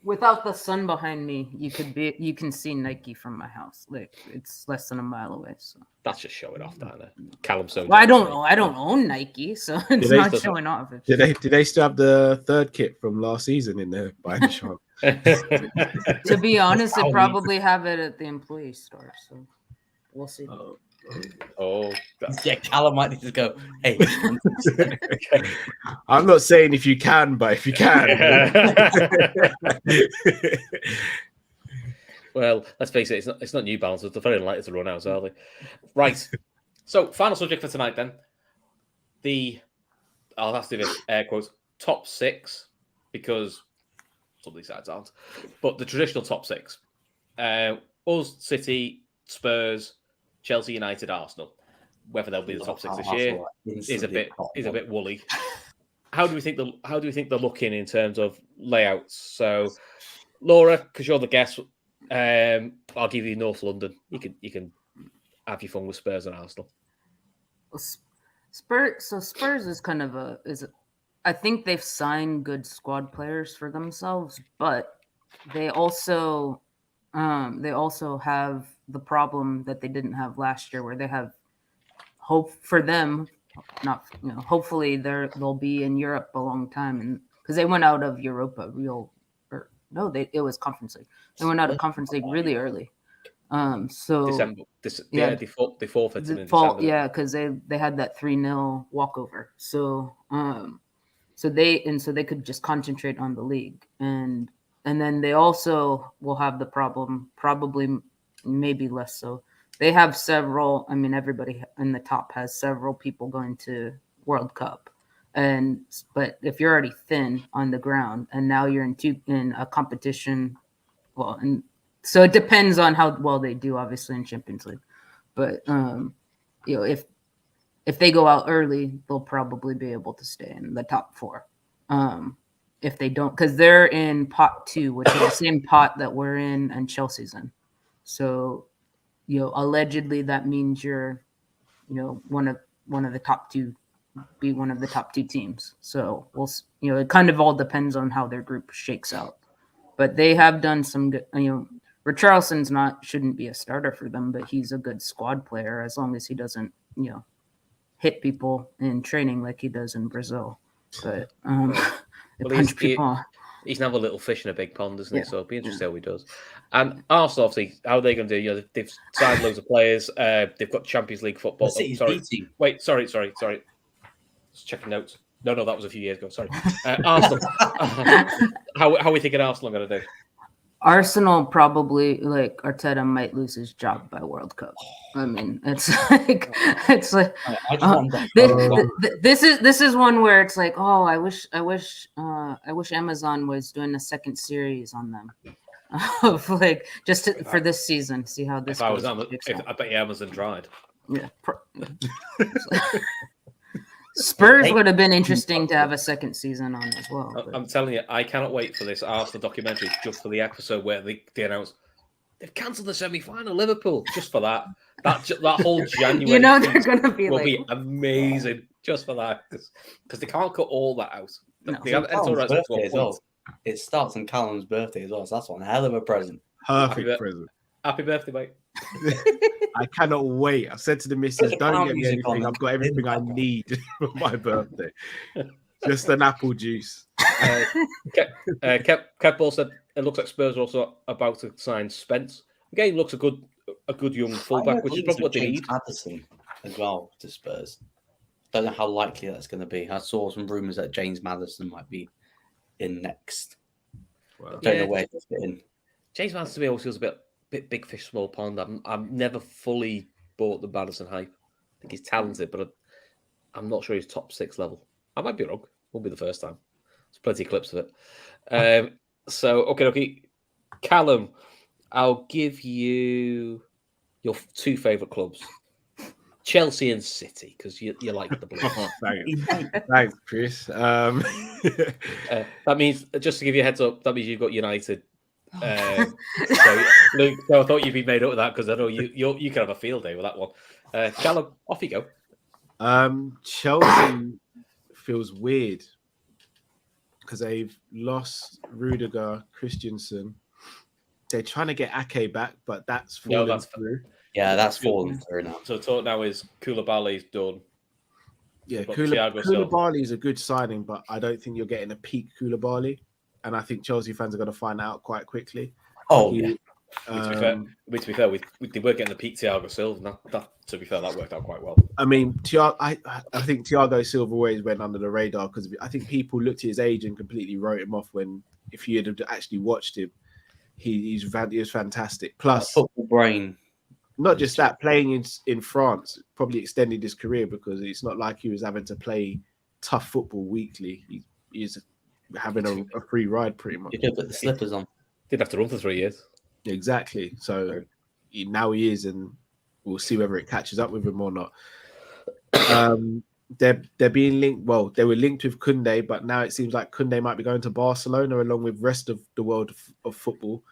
without the sun behind me, you can see Nike from my house. Like it's less than a mile away. So That's just showing off, that Callum. So well, I don't own Nike, so it's not showing off. Do they still have the third kit from last season in there by any chance? To be honest, they probably have it at the employee store. So we'll see. Yeah, Callum might need to go. Hey, I'm not saying if you can, but if you can. Well, let's face it, it's not New Balance. They're very likely to run out, are they? Right. So, final subject for tonight then. I'll have to do this, air quotes, top 6, because some of these sides aren't. But the traditional top 6. Us, City, Spurs, Chelsea, United, Arsenal. Whether they'll be the top 6 this year is a bit woolly. How do we think they're looking in terms of layouts? So, Laura, because you're the guest, I'll give you North London. You can have your fun with Spurs and Arsenal. Spurs is kind of I think they've signed good squad players for themselves, but they also have the problem that they didn't have last year, where they have hope for them. Hopefully they'll be in Europe a long time, and because they went out of Europa it was Conference League. They went out of Conference League really early. So December, they forfeited in December. Yeah, because they had that 3-0 walkover. So they could just concentrate on the league, and then they also will have the problem, probably maybe less so. They have several. I mean, everybody in the top has several people going to World Cup, but if you're already thin on the ground and now you're in a competition, and so it depends on how well they do, obviously, in Champions League. But if they go out early, they'll probably be able to stay in the top 4. If they don't, because they're in pot 2, which is the same pot that we're in and Chelsea's in. So, allegedly that means you're, one of the top 2, be one of the top 2 teams. So it kind of all depends on how their group shakes out. But they have done some good. Richarlison's shouldn't be a starter for them, but he's a good squad player as long as he doesn't, hit people in training like he does in Brazil. But he's now a little fish in a big pond, isn't he? So it'll be interesting how he does. And Arsenal, obviously, how are they going to do? They've signed loads of players. They've got Champions League football. Sorry. Just checking notes. No, that was a few years ago. Sorry. Arsenal. How are we thinking Arsenal are going to do? Arsenal probably, like, Arteta might lose his job by World Cup. I mean, it's like this is one where it's like, oh, I wish Amazon was doing a second series on them, of like for this season. See how this. I bet you Amazon tried. Yeah. Spurs would have been interesting to have a second season on as well. But... I'm telling you, I cannot wait for this Arsenal documentary just for the episode where they announce they've cancelled the semi-final, Liverpool, just for that. That whole January, they're going to be will be amazing just for that, because they can't cut all that out. No. It starts on Callum's birthday as well, so that's one hell of a present. Perfect present. Happy birthday, mate. I cannot wait. I said to the missus, don't get me anything. I've got everything I need for my birthday. Just an apple juice. Kev said it looks like Spurs are also about to sign Spence. Again, looks a good young fullback, which is probably what they need. Madison as well to Spurs. Don't know how likely that's going to be. I saw some rumours that James Madison might be in next. Wow. Don't know where to fit in. James Madison to me always feels a bit big fish, small pond. I've never fully bought the Madison hype. I think he's talented, but I'm not sure he's top 6 level. I might be wrong. Won't be the first time. There's plenty of clips of it. So, okay. Callum, I'll give you your 2 favourite clubs. Chelsea and City, because you like the Blues. Thanks, Chris. That means, just to give you a heads up, that means you've got United. Luke, so I thought you'd be made up with that, because I know you can have a field day with that one. Callum, off you go. Chelsea feels weird because they've lost Rudiger, Christensen. They're trying to get Ake back, but that's fallen through. Yeah, that's fallen through now. So talk now is Koulibaly's done. Yeah, Koulibaly is a good signing, but I don't think you're getting a peak Koulibaly. And I think Chelsea fans are going to find out quite quickly. Yeah. To be fair, they were getting the peak Thiago Silva. To be fair, that worked out quite well. I mean, I think Thiago Silva always went under the radar because I think people looked at his age and completely wrote him off when, if you had actually watched him, he was fantastic. Plus, football brain. Not just that, playing in France probably extended his career because it's not like he was having to play tough football weekly. He's having a free ride pretty much. You could put the slippers on. Didn't have to run for 3 years. Exactly. So now he is, and we'll see whether it catches up with him or not. They're being linked. Well, they were linked with Koundé, but now it seems like Koundé might be going to Barcelona along with rest of the world of football.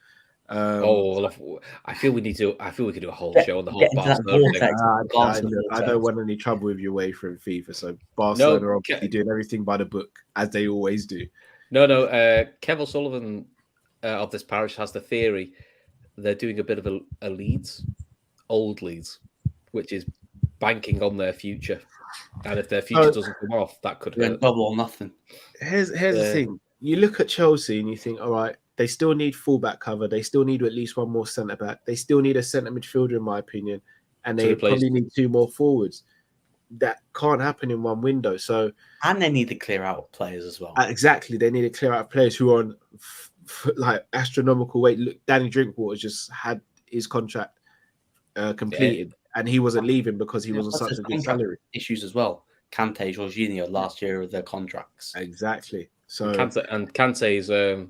I feel we can do a whole show on the whole Barcelona thing. I don't want any trouble with your way from FIFA. So Barcelona are obviously doing everything by the book, as they always do. No. Kev O'Sullivan of this parish has the theory they're doing a bit of a Leeds, old Leeds, which is banking on their future. And if their future doesn't come off, that could hurt. Double or nothing. Here's the thing. You look at Chelsea and you think, all right, they still need fullback cover. They still need at least one more centre back. They still need a centre midfielder, in my opinion, and they probably need 2 more forwards. That can't happen in one window. So, and they need to clear out players as well. Exactly, they need to clear out players who are on like astronomical weight. Look, Danny Drinkwater just had his contract completed, and he wasn't leaving because he was on such a good salary. Issues as well. Kante, Jorginho last year of their contracts. Exactly. So Kante is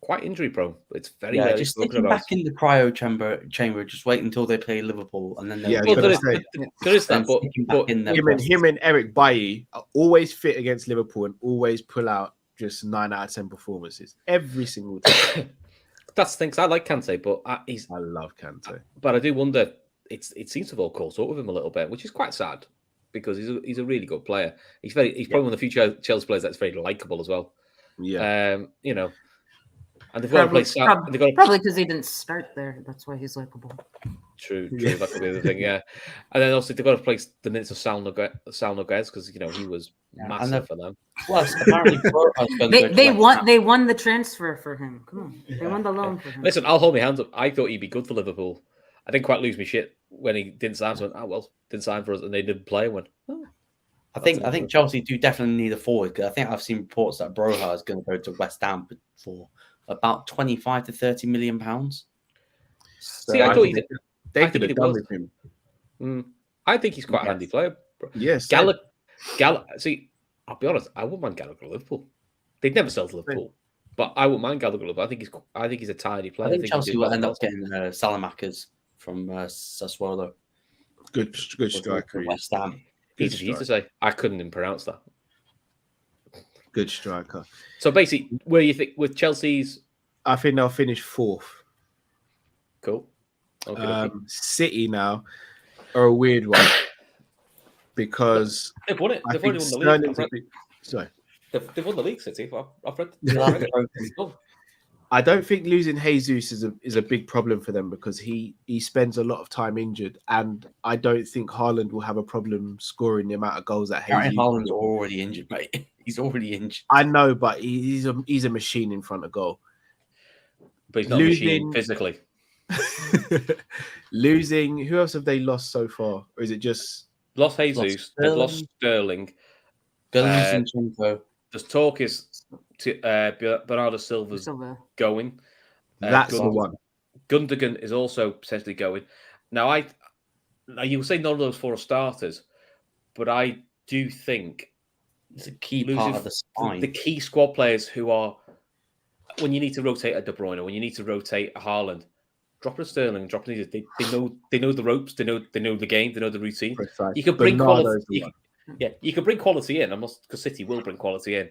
quite injury prone. It's very just stick him back in the cryo chamber. Just wait until they play Liverpool, and then there is that. But him and Eric Bailly are always fit against Liverpool and always pull out just 9 out of 10 performances every single time. That's the thing. 'Cause I like Kante, but I love Kante. But I do wonder. It seems to have all caught up with him a little bit, which is quite sad because he's a really good player. He's probably one of the future Chelsea players that's very likable as well. Yeah, and they've got to play. Probably because he didn't start there. That's why he's likable. True. That could be the thing. Yeah, and then also they've got to play the minutes of Sal Noguez because he was massive for them. Plus, apparently, they won the transfer for him. Come on, they won the loan for him. Listen, I'll hold my hands up. I thought he'd be good for Liverpool. I didn't quite lose my shit when he didn't sign. So I went, didn't sign for us, and they didn't play. I think Chelsea do definitely need a forward because I think I've seen reports that Broha is going to go to West Ham for about 25 to 30 million pounds. So I thought they could have done with him. I think he's quite a handy player. Yes, Gallagher. See, I'll be honest. I wouldn't mind Gallagher at Liverpool. They'd never sell to Liverpool, but I wouldn't mind Gallagher. I think he's a tidy player. I think Chelsea will end up getting Salamakers from Sassuolo. Good striker. West Ham. Easy to say. I couldn't even pronounce that. Good striker. So basically, where you think with Chelsea's? I think they'll finish 4th. Cool. Okay. City now are a weird one because they've won it. They've already won the league. Sorry. They've won the league, City. I've read. I don't think losing Jesus is a big problem for them because he spends a lot of time injured, and I don't think Haaland will have a problem scoring the amount of goals that Jesus. Haaland's already injured, mate. He's already injured. I know, but he's a machine in front of goal. But he's not a machine physically. Losing. Who else have they lost so far, or is it just lost Jesus? They've lost Sterling. Zinchenko. There's talk is to Bernardo Silva's going. That's the one. Gundogan is also potentially going. Now you will say none of those 4 are starters, but I do think it's a key part of the spine. The key squad players who are when you need to rotate a De Bruyne, when you need to rotate a Haaland, drop a Sterling, drop it. They know the ropes, they know the game, they know the routine. Precise. You can bring quality. You can bring quality in. Because City will bring quality in,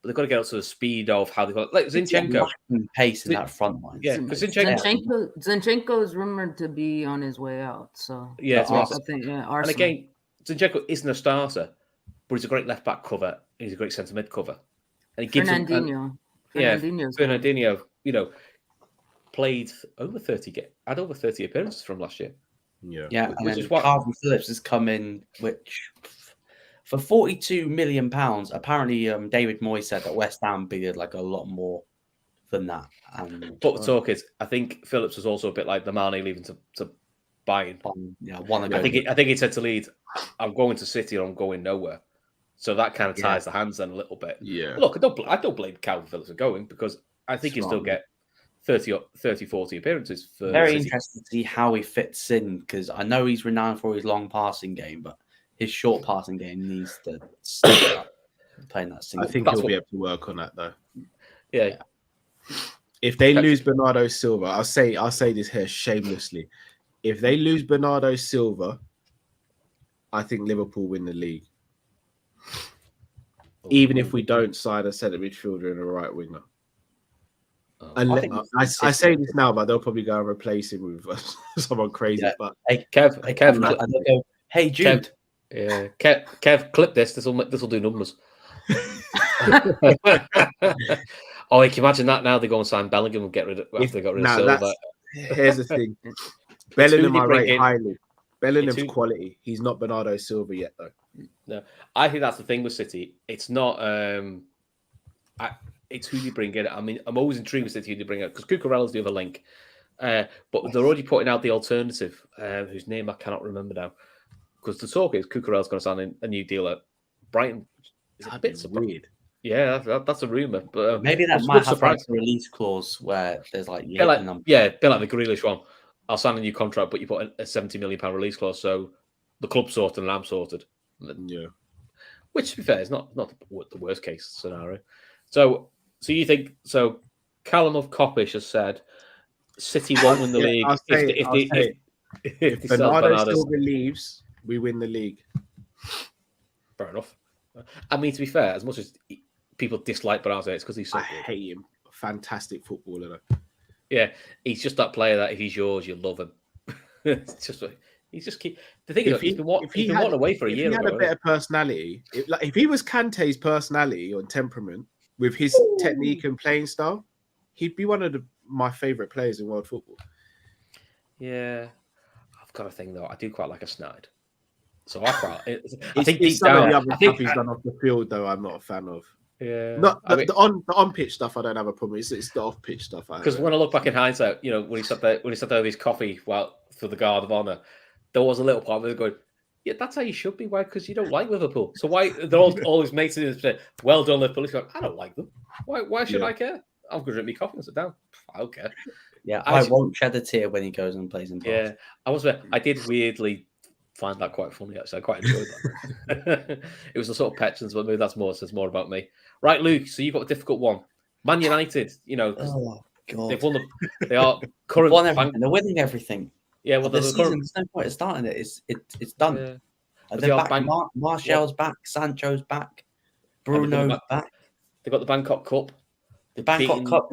but they've got to get up to the speed of how they got like Zinchenko pace in that front line. Yeah, because Zinchenko is rumored to be on his way out. So yeah, I think Arsenal. And again, Zinchenko isn't a starter, but he's a great left back cover. He's a great centre mid cover. and he gives him. Fernandinho, played over 30, had over 30 appearances from last year. Yeah, and then Calvin Phillips has come in, which for £42 million, apparently David Moyes said that West Ham bidded like a lot more than that. But the talk is, I think Phillips was also a bit like the Mane leaving to Bayern. I think he said to Leeds, I'm going to City or I'm going nowhere. So that kind of ties the hands then a little bit. Yeah. Look, I don't blame Calvin Phillips for going because I think he'll still get 30, 40 appearances. Very City. interested to see how he fits in because I know he's renowned for his long passing game, but his short passing game needs to step up playing that single. I think he'll be able to work on that though. Yeah. If they lose Bernardo Silva, I'll say this here shamelessly. If they lose Bernardo Silva, I think Liverpool win the league. Even if we don't sign a centre midfielder and a right winger. I say this now, but they'll probably go and replace him with someone crazy. Yeah. But hey, Kev, hey Jude. Kev, clip this. This will do numbers. Oh, can you imagine that now? They go and sign Bellingham and get rid of after they got rid of Silva. Here's the thing: Bellingham I rate highly. Bellingham's quality. He's not Bernardo Silva yet, though. No, I think that's the thing with City. It's not. It's who you bring in. I mean, I'm always intrigued with City who they bring out because Cucurella's the other link, but they're already putting out the alternative, whose name I cannot remember now. Because the talk is Cucurella's going to sign a new deal at Brighton. That'd be weird. Yeah, that's a rumor, but maybe that might have like a release clause where there's like a bit like the Grealish one. I'll sign a new contract, but you put a £70 million release clause, so the club's sorted and I'm sorted. Yeah, which to be fair is not the worst case scenario. So you think so? Callum of Coppish has said City won't win the league if Bernardo Silva leaves, we win the league. Fair enough. I mean, to be fair, as much as people dislike Bernardo, it's because he's so good. I hate him. Fantastic footballer, though. Yeah, he's just that player that if he's yours, you love him. It's just he's just keep. The thing is, he's been wanting away for a year. If he had a better personality, if he was Kante's personality or temperament with his technique and playing style, he'd be one of my favourite players in world football. Yeah, I've got a thing though. I do quite like a snide. So I think deep down, the other stuff he's done off the field, though, I'm not a fan of. Yeah, the on pitch stuff I don't have a problem. It's the off pitch stuff. Because when I look back in hindsight, when he sat there with his coffee for the Guard of Honour, there was a little part where they're going, "Yeah, that's how you should be." Why? Because you don't like Liverpool. So why they're all his mates in this? Well done, Liverpool. He's going, I don't like them. Why should I care? I'm going to drink my coffee and sit down. I don't care. Yeah, I won't shed a tear when he goes and plays in. Yeah, I did weirdly find that quite funny. Actually, I quite enjoyed that. It was a sort of petulance, but maybe says more about me. Right, Luke. So you've got a difficult one. Man United. Oh God, they've won they are current. They're winning everything. Yeah, well, there's no point of starting it. It's done. Yeah. And they're back. Martial's back. Sancho's back. Bruno's back. They've got the Bangkok Cup. The Bangkok Cup.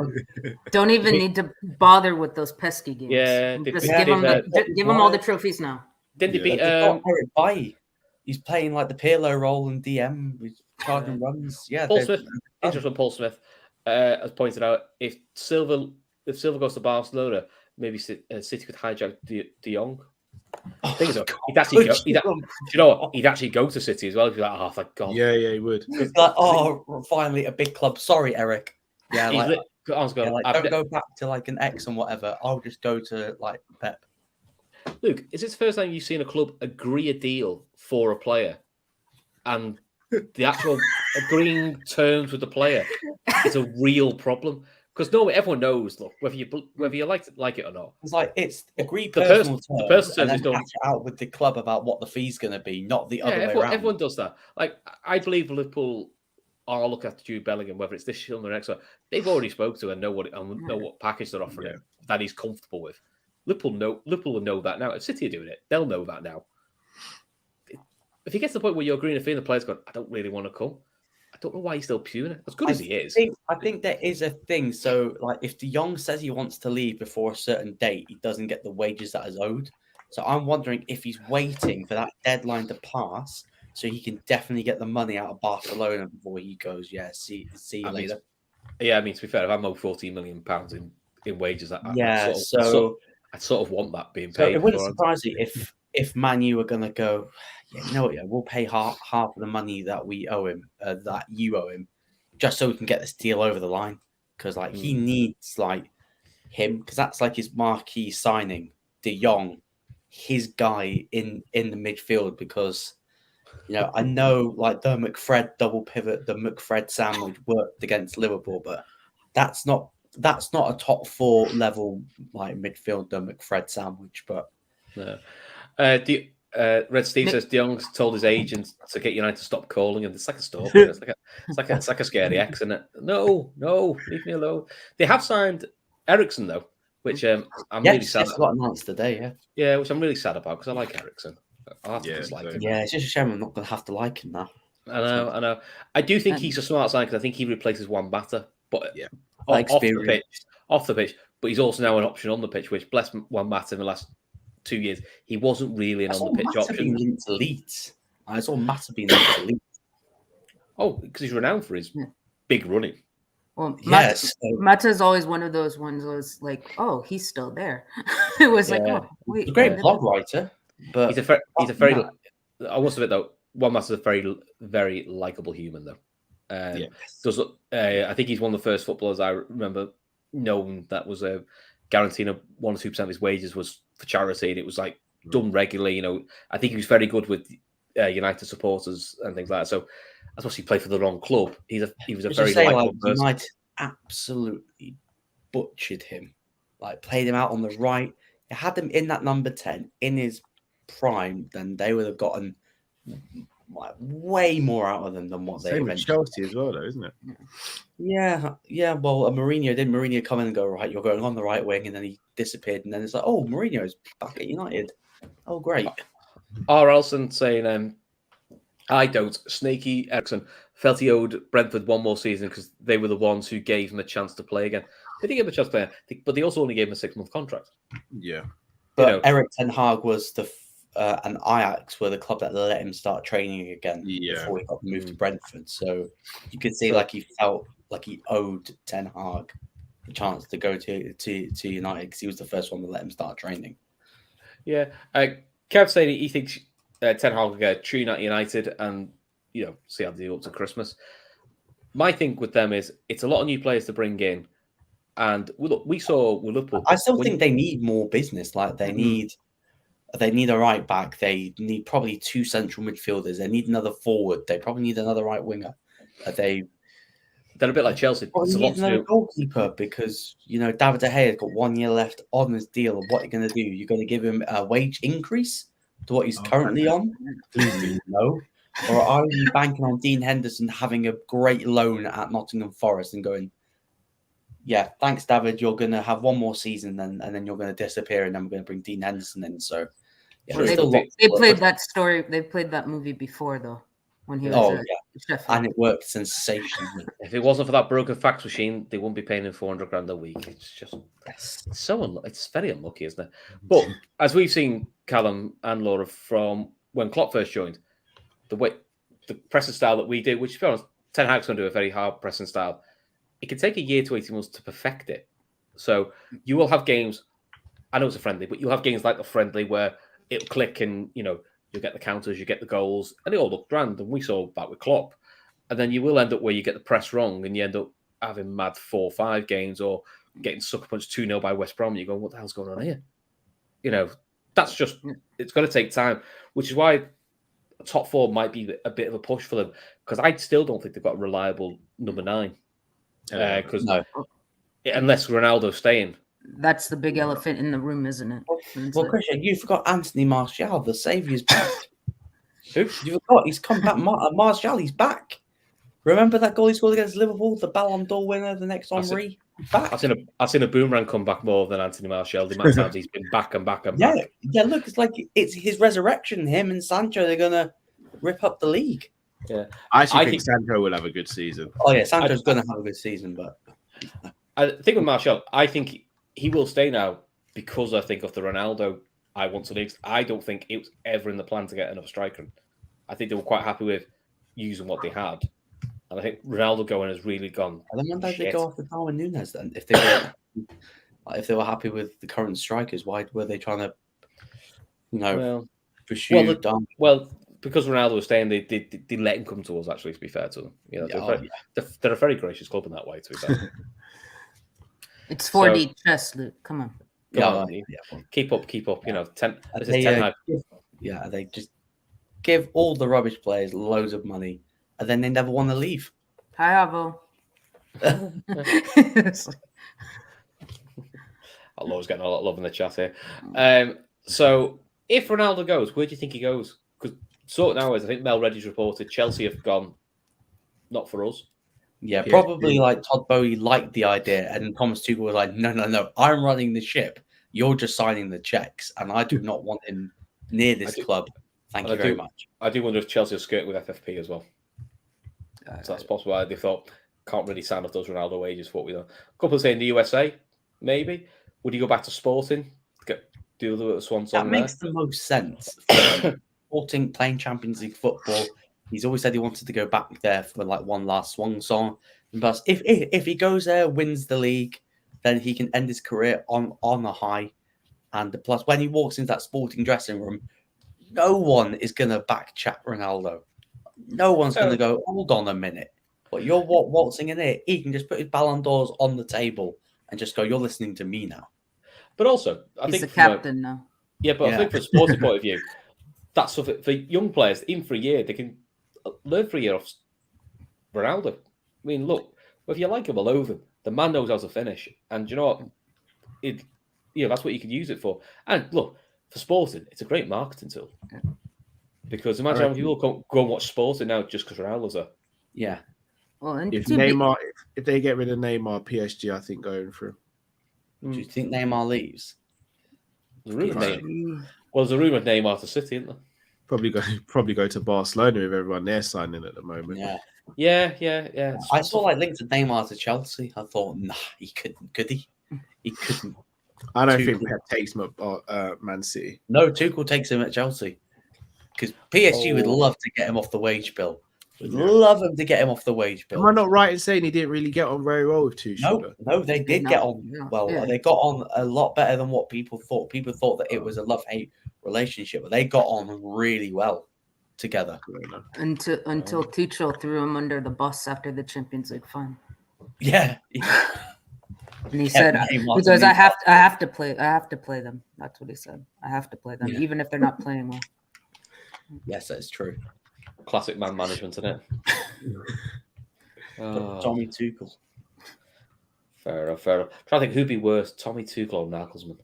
Don't even need to bother with those pesky games. Yeah, just give them all the trophies now. Didn't they beat Eric Bailly? He's playing like the Pirlo role in DM with charging runs. Yeah, Paul Smith. Interesting. Paul Smith has pointed out if Silva goes to Barcelona, maybe City could hijack De Jong. He'd actually go. He'd actually go to City as well. He'd be like, oh, thank God. Yeah, he would. It's like, finally a big club. Sorry, Eric. Yeah, don't go back to like an X and whatever. I'll just go to like Pep. Luke, is this the first time you've seen a club agree a deal for a player, and the actual agreeing terms with the player is a real problem? Because everyone knows, look, whether you like it or not. It's like it's agreed personal terms. The person and then hatch it out with the club about what the fee's going to be, not the other way around. Everyone does that. Like I believe Liverpool are looking after Jude Bellingham, whether it's this year or next one. They've already spoke to and know what package they're offering him that he's comfortable with. Liverpool will know that now. If City are doing it, they'll know that now. If he gets to the point where you're agreeing a fee and the player's going, I don't really want to come. I don't know why he's still puning. As good as he is. I think there is a thing. So, like, if De Jong says he wants to leave before a certain date, he doesn't get the wages that is owed. So I'm wondering if he's waiting for that deadline to pass so he can definitely get the money out of Barcelona before he goes. Yeah, see you later. I mean, to be fair, if I'm owed £14 million in wages, Yeah, I'd sort of want that being so paid. it wouldn't surprise me if Man U are going to go, yeah, you know what, yeah, we'll pay half of the money that we owe him, that you owe him, just so we can get this deal over the line. Because like he needs like him, because that's like his marquee signing, De Jong, his guy in the midfield. Because I know like the McFred double pivot, the McFred sandwich worked against Liverpool, but that's not a top 4 level like midfielder McFred sandwich. But no. Red Steve says De Jong's told his agent to get United to stop calling him. It's like a stalker. It's like a scary ex, isn't it? No, leave me alone. They have signed Ericsson though, which I'm really sad. Yes, got announced today. Yeah, which I'm really sad about because I like Ericsson. I have to dislike him. Yeah, it's just a shame I'm not going to have to like him now. I know. I do think he's a smart sign because I think he replaces Wan-Bissaka, but off the pitch. But he's also now an option on the pitch, which bless Wan-Bissaka in the last 2 years, he wasn't really an on the pitch option. Being linked to Leeds. I saw Mata being linked to Leeds. Oh, because he's renowned for his big running. Well, Mata's always one of those ones was like, oh, he's still there. It was like, oh, wait. He's a great blog writer, but he's a very I must admit though, Wan-Bissaka's a very, very likable human though. I think he's one of the first footballers I remember knowing that was guaranteeing 1 or 2% of his wages was for charity, and it was like done regularly. I think he was very good with United supporters and things like that. So that's why he played for the wrong club. He was a very likable person. United absolutely butchered him, like played him out on the right. They had him in that number 10 in his prime, then they would have gotten like way more out of them than what they eventually. Chelsea as well, though, isn't it? Yeah. Well, Mourinho come in and go, right, you're going on the right wing, and then he disappeared, and then it's like, oh, Mourinho's back at United. Oh, great. R. Elson saying, I don't. Snaky Ericsson felt he owed Brentford one more season because they were the ones who gave him a chance to play again. They did give him a chance to play, but they also only gave him a 6-month contract. Yeah. But Eric Ten Hag was and Ajax were the club that let him start training again before he got moved to Brentford. So you could see like he felt like he owed Ten Hag the chance to go to United because he was the first one to let him start training. Yeah. Kev saying he thinks Ten Hag will get true United and see how they do up to Christmas. My thing with them is it's a lot of new players to bring in. And look, we saw with Liverpool. I still think they need more business. Like they need a right back. They need probably 2 central midfielders. They need another forward. They probably need another right winger. They're a bit like Chelsea. They need another goalkeeper because David De Gea has got 1 year left on his deal. What are you going to do? You're going to give him a wage increase to what he's currently on? No. Or are you banking on Dean Henderson having a great loan at Nottingham Forest and going, yeah, thanks, David. You're going to have 1 more season, and then you're going to disappear, and then we're going to bring Dean Henderson in. So, they played that story. They played that movie before, though, when he was Sheffield. And it worked sensationally. If it wasn't for that broken fax machine, they wouldn't be paying him $400,000 a week. It's just it's very unlucky, isn't it? But as we've seen, Callum and Laura, from when Klopp first joined, the pressing style that we do, which to be honest, Ten Hag's going to do a very hard pressing style. It can take a year to 18 months to perfect it. So you will have games, I know it's a friendly, but you'll have games like the friendly where it'll click and, you'll get the counters, you get the goals, and it all looked grand. And we saw that with Klopp. And then you will end up where you get the press wrong and you end up having mad 4-5 games or getting sucker punched 2-0 by West Brom. And you're going, what the hell's going on here? That's just, it's going to take time, which is why top 4 might be a bit of a push for them because I still don't think they've got a reliable number 9. Because unless Ronaldo's staying, that's the big elephant in the room, isn't it? Well, Christian, you forgot Anthony Martial, the saviour's back. Who? You forgot he's come back. Martial, he's back. Remember that goal he scored against Liverpool, the Ballon d'Or winner, the next Henry? Back. I've seen a boomerang come back more than Anthony Martial. The amount of times he's been back and back and back. Yeah. Look, it's like it's his resurrection. Him and Sancho, they're gonna rip up the league. Yeah, I think Sancho will have a good season. Oh yeah, Sancho's going to have a good season, but I think with Martial, I think he will stay now because I think of the Ronaldo I want to leave. I don't think it was ever in the plan to get another striker. I think they were quite happy with using what they had. And I think Ronaldo going has really gone. And then when did they shit. go after Darwin Núñez then? If they were, if they were happy with the current strikers, why were they trying to, pursue Darwin? Well, because Ronaldo was staying, they let him come to us. Actually, to be fair to them, they're a very gracious club in that way. To be fair, it's 4D chess, Luke. Come on. Come on. Keep up. They just give all the rubbish players loads of money, and then they never want to leave. Hi, Avo. Laura's getting a lot of love in the chat here. So, if Ronaldo goes, where do you think he goes? Because nowadays, I think Mel Reddy's reported Chelsea have gone, not for us. Yeah, probably like Todd Boehly liked the idea, and Thomas Tuchel was like, no, I'm running the ship. You're just signing the checks, and I do not want him near this club. Thank you very much. I do wonder if Chelsea will skirt with FFP as well. So that's possible. They thought, can't really sign off those Ronaldo wages for what we done. A couple saying the USA, maybe. Would he go back to Sporting? Do the Swan song? That makes the most sense. Sporting, playing Champions League football. He's always said he wanted to go back there for like one last swan song. But if he goes there, wins the league, then he can end his career on a high. And plus, when he walks into that Sporting dressing room, no one is going to back chat Ronaldo. No one's going to go, hold on a minute. But you're waltzing in here. He can just put his Ballon d'Ors on the table and just go, you're listening to me now. But also, I think he's the captain now. Yeah, but I think from a sporting point of view, that's for young players, even for a year, they can learn for a year off Ronaldo. I mean, look, if you like him or loathe him, the man knows how to finish. And you know what? That's what you can use it for. And look, for Sporting, it's a great marketing tool. Because imagine how many people go and watch Sporting now just because Ronaldo's there. Yeah. Well, and if they get rid of Neymar, PSG, I think going through. Do you think Neymar leaves? There's a rumor of Neymar to City, isn't there? Probably go to Barcelona with everyone they're signing at the moment. Yeah. I saw like links of Neymar to Chelsea. I thought, nah, he couldn't. Could he? He couldn't. I don't think Pep takes him at Man City. No, Tuchel takes him at Chelsea because PSG would love to get him off the wage bill. Love him to get him off the wage bill. Am I not right in saying he didn't really get on very well with Tuchel? No, they did get on well. Yeah. They got on a lot better than what people thought. People thought that it was a love-hate relationship, but they got on really well together. Until Tuchel threw him under the bus after the Champions League final. Yeah. And he said, because I have to play them. That's what he said. I have to play them, even if they're not playing well. Yes, that's true. Classic man management, isn't it? Tommy Tuchel. Fair enough. I'm trying to think who'd be worse, Tommy Tuchel or Nagelsmann.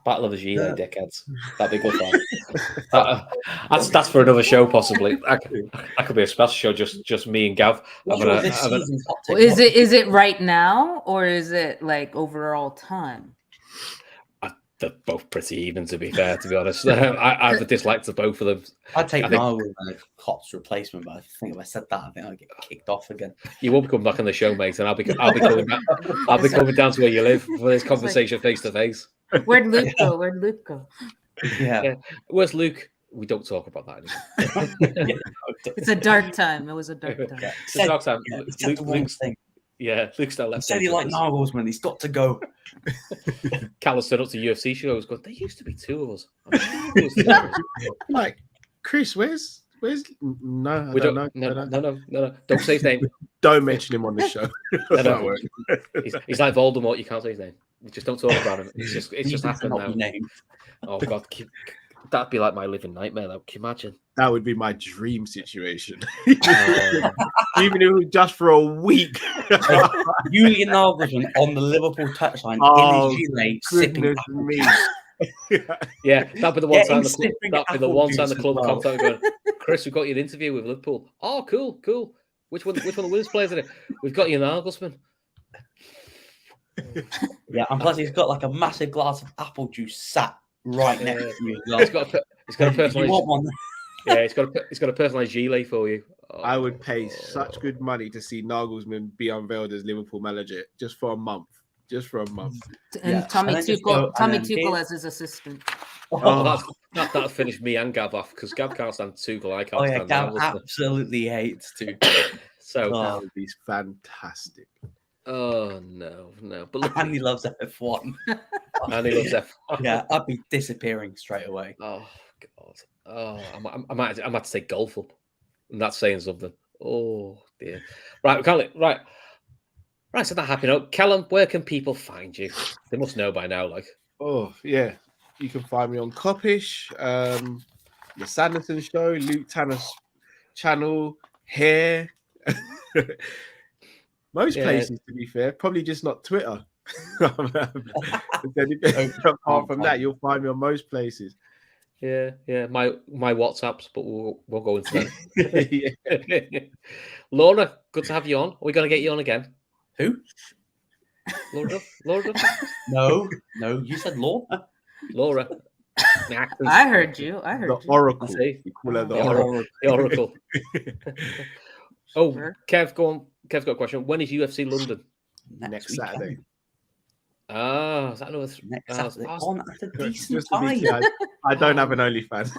Battle of the Gile dickheads. That'd be good fun. That's for another show, possibly. That could be a special show, just me and Gav. Is it right now or is it like overall time? They're both pretty even, to be fair, to be honest. I have a dislike to both of them. I'd take Nagelsmann as Klopp's replacement, but I think if I said that, I think I'd get kicked off again. You won't be coming back on the show, mate, and I'll be coming back. I'll be coming down to where you live for this conversation face to face. Where'd Luke go? Yeah. Where's Luke? We don't talk about that anymore. It's a dark time. It was a dark time. It's a dark time. Luke's still left. He said he liked Nagelsmann. He's got to go. Callum stood up to UFC shows. Going, there used to be two of us. Like, Chris, where's? No, we don't know. No. Don't say his name. Don't mention him on the show. No. He's like Voldemort. You can't say his name. You just don't talk about him. It's just happened now. Oh God, that'd be like my living nightmare. Though. Can you imagine? That would be my dream situation. Even if it was just for a week. Julian Nagelsmann on the Liverpool touchline in his gilet, sipping me. Yeah, that'd be the one time the club contact going, Chris, we've got you an interview with Liverpool. Oh, cool. Which one of the winners plays in it? We've got you Nagelsmann. Yeah, and plus he's got like a massive glass of apple juice sat right next to you. He's got a personalised. Yeah, he's got a personalised gilet for you. I would pay such good money to see Nagelsmann be unveiled as Liverpool manager just for a month. just for a month. And Yeah. Tommy And then just go- Tuchel, and then Tuchel as his assistant. Oh, that'll finish me and Gav off because Gav can't stand Tuchel. I can't Oh yeah, stand Gav Hamilton. absolutely hates to. So, Oh. He's fantastic. oh no. But look, And he loves F1. and he loves F1. Yeah, I'd be disappearing straight away. Oh God. Oh, I might have to take golf up. And that's saying something. Oh dear. Right, we can't. Right. So that happy note. Callum, where can people find you? They must know by now. Like, Oh yeah, you can find me on Coppish, the Sanderson Show, Luke Tanner's channel, Hair. Most places, to be fair, probably just not Twitter. Apart from that, you'll find me on most places. yeah. My WhatsApps, but we'll go into that. Yeah. Laura, good to have you on. Are we going to get you on again? Who? Laura. No, you said Laura. Laura. I heard you. The Oracle. See? We call her the The Oracle. Oracle. Oh, Sure. Kev, go on. Kev's got a question. When is UFC London? Next weekend. Saturday. Ah, is that another? Next Saturday. On at a decent Just to be time. clear, I don't have an OnlyFans.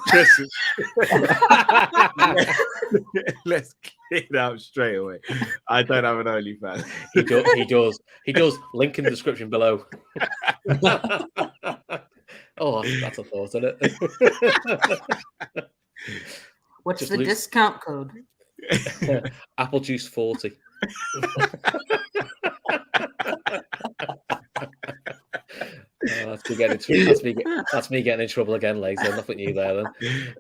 Let's get it out straight away. I don't have an OnlyFans. He does. Link in the description below. Oh, that's a thought, isn't it? What's Just the lose- discount code? Apple juice 40. That's me getting in trouble again later. Nothing new there then.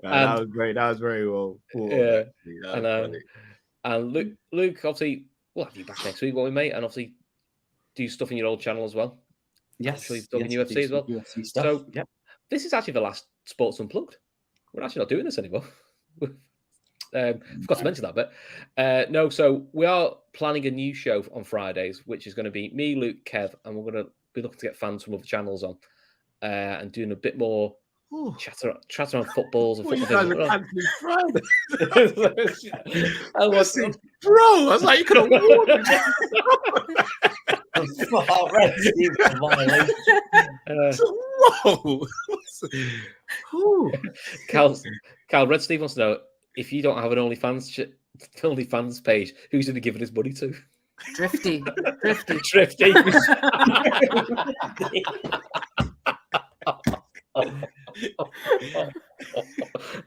No, that was great. That was very well. Cool. Yeah, That was funny. and Luke, obviously, we'll have you back next week, won't we, mate? And obviously, do stuff in your old channel as well. Yes, Actually, talking yes, UFC do as well. some UFC stuff. So, yep. This is actually the last Sports Unplugged. We're actually not doing this anymore. Forgot to mention that bit. No, so we are planning a new show on Fridays, which is going to be me, Luke, Kev, and we're going to be looking to get fans from other channels on and doing a bit more chatter on footballs and What, you football guys things. are cancelling Friday. I was, Bro, I was like, you could have warned Red Steve, a violation. me. Whoa. Cal, Red Steve wants to know if you don't have an OnlyFans page, who's going to give it his money to? Drifty. Drifty.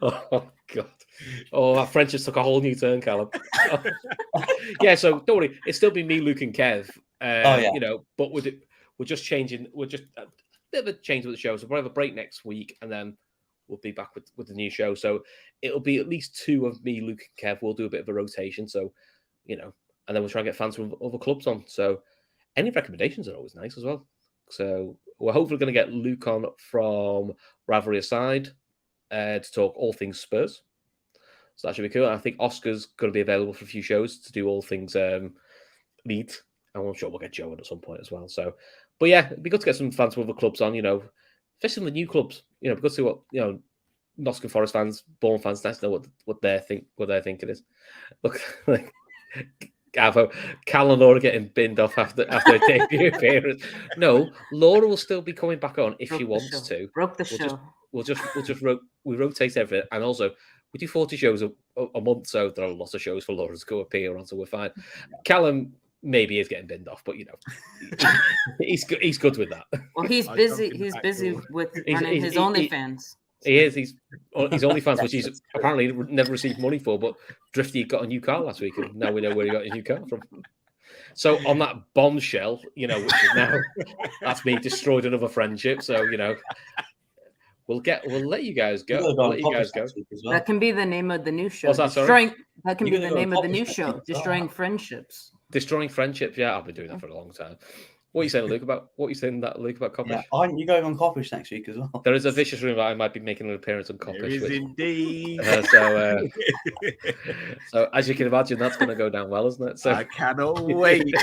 Oh God! Oh, our friendship took a whole new turn, Callum. Yeah, so don't worry, it's still be me, Luke, and Kev. You know, but we're just changing. We're just a bit of a change with the show. So we'll have a break next week, and then we'll be back with the new show. So it'll be at least two of me, Luke, and Kev. We'll do a bit of a rotation. So, you know, and then we'll try and get fans from other clubs on. So any recommendations are always nice as well. So we're hopefully going to get Luke on from Rivalry Aside to talk all things Spurs. So that should be cool. And I think Oscar's going to be available for a few shows to do all things Leeds. And I'm sure we'll get Joe on at some point as well. So, but yeah, it'd be good to get some fans from other clubs on, you know, especially the new clubs. You know, because see what, you know, Nottingham Forest fans, Bourne fans, nice to know what their thinking is. Look, like Cal and Laura getting binned off after a debut appearance. No, Laura will still be coming back on if she wants to. Broke the show. We rotate everything, and also we do 40 shows a month, so there are lots of shows for Laura to go appear on, so we're fine. Callum maybe is getting binned off, but you know, he's good with that. Well, he's busy. He's busy with running his OnlyFans. He is. He's OnlyFans, which he's apparently never received money for. But Drifty got a new car last week, and now we know where he got a new car from. So on that bombshell, you know, which is now that's me destroyed another friendship. So you know, we'll let you guys go. We'll let you guys go. Well. That can be the name of the new show. What's that, sorry? That can be the name of the new show. Destroying Friendships. Destroying Friendships. Yeah, I've been doing that for a long time. What are you saying, Luke? About Coppish? Yeah, aren't you going on Coppish next week as well? There is a vicious rumor that I might be making an appearance on Coppish. There is indeed. So as you can imagine, that's going to go down well, isn't it? So I cannot wait.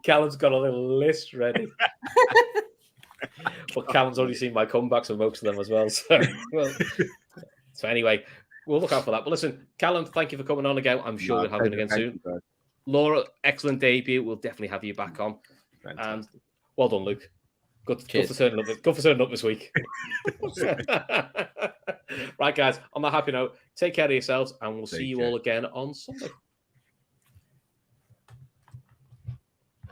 Callum's got a little list ready. But Callum's already seen my comebacks for most of them as well. So anyway, we'll look out for that. But listen, Callum, thank you for coming on again. I'm sure we'll have you again soon. Laura, excellent debut. We'll definitely have you back on. Fantastic. And well done, Luke. Good for Cheers. turning up. Good for turning up this week. Right, guys. On that happy note, take care of yourselves, and we'll see you all again on Sunday.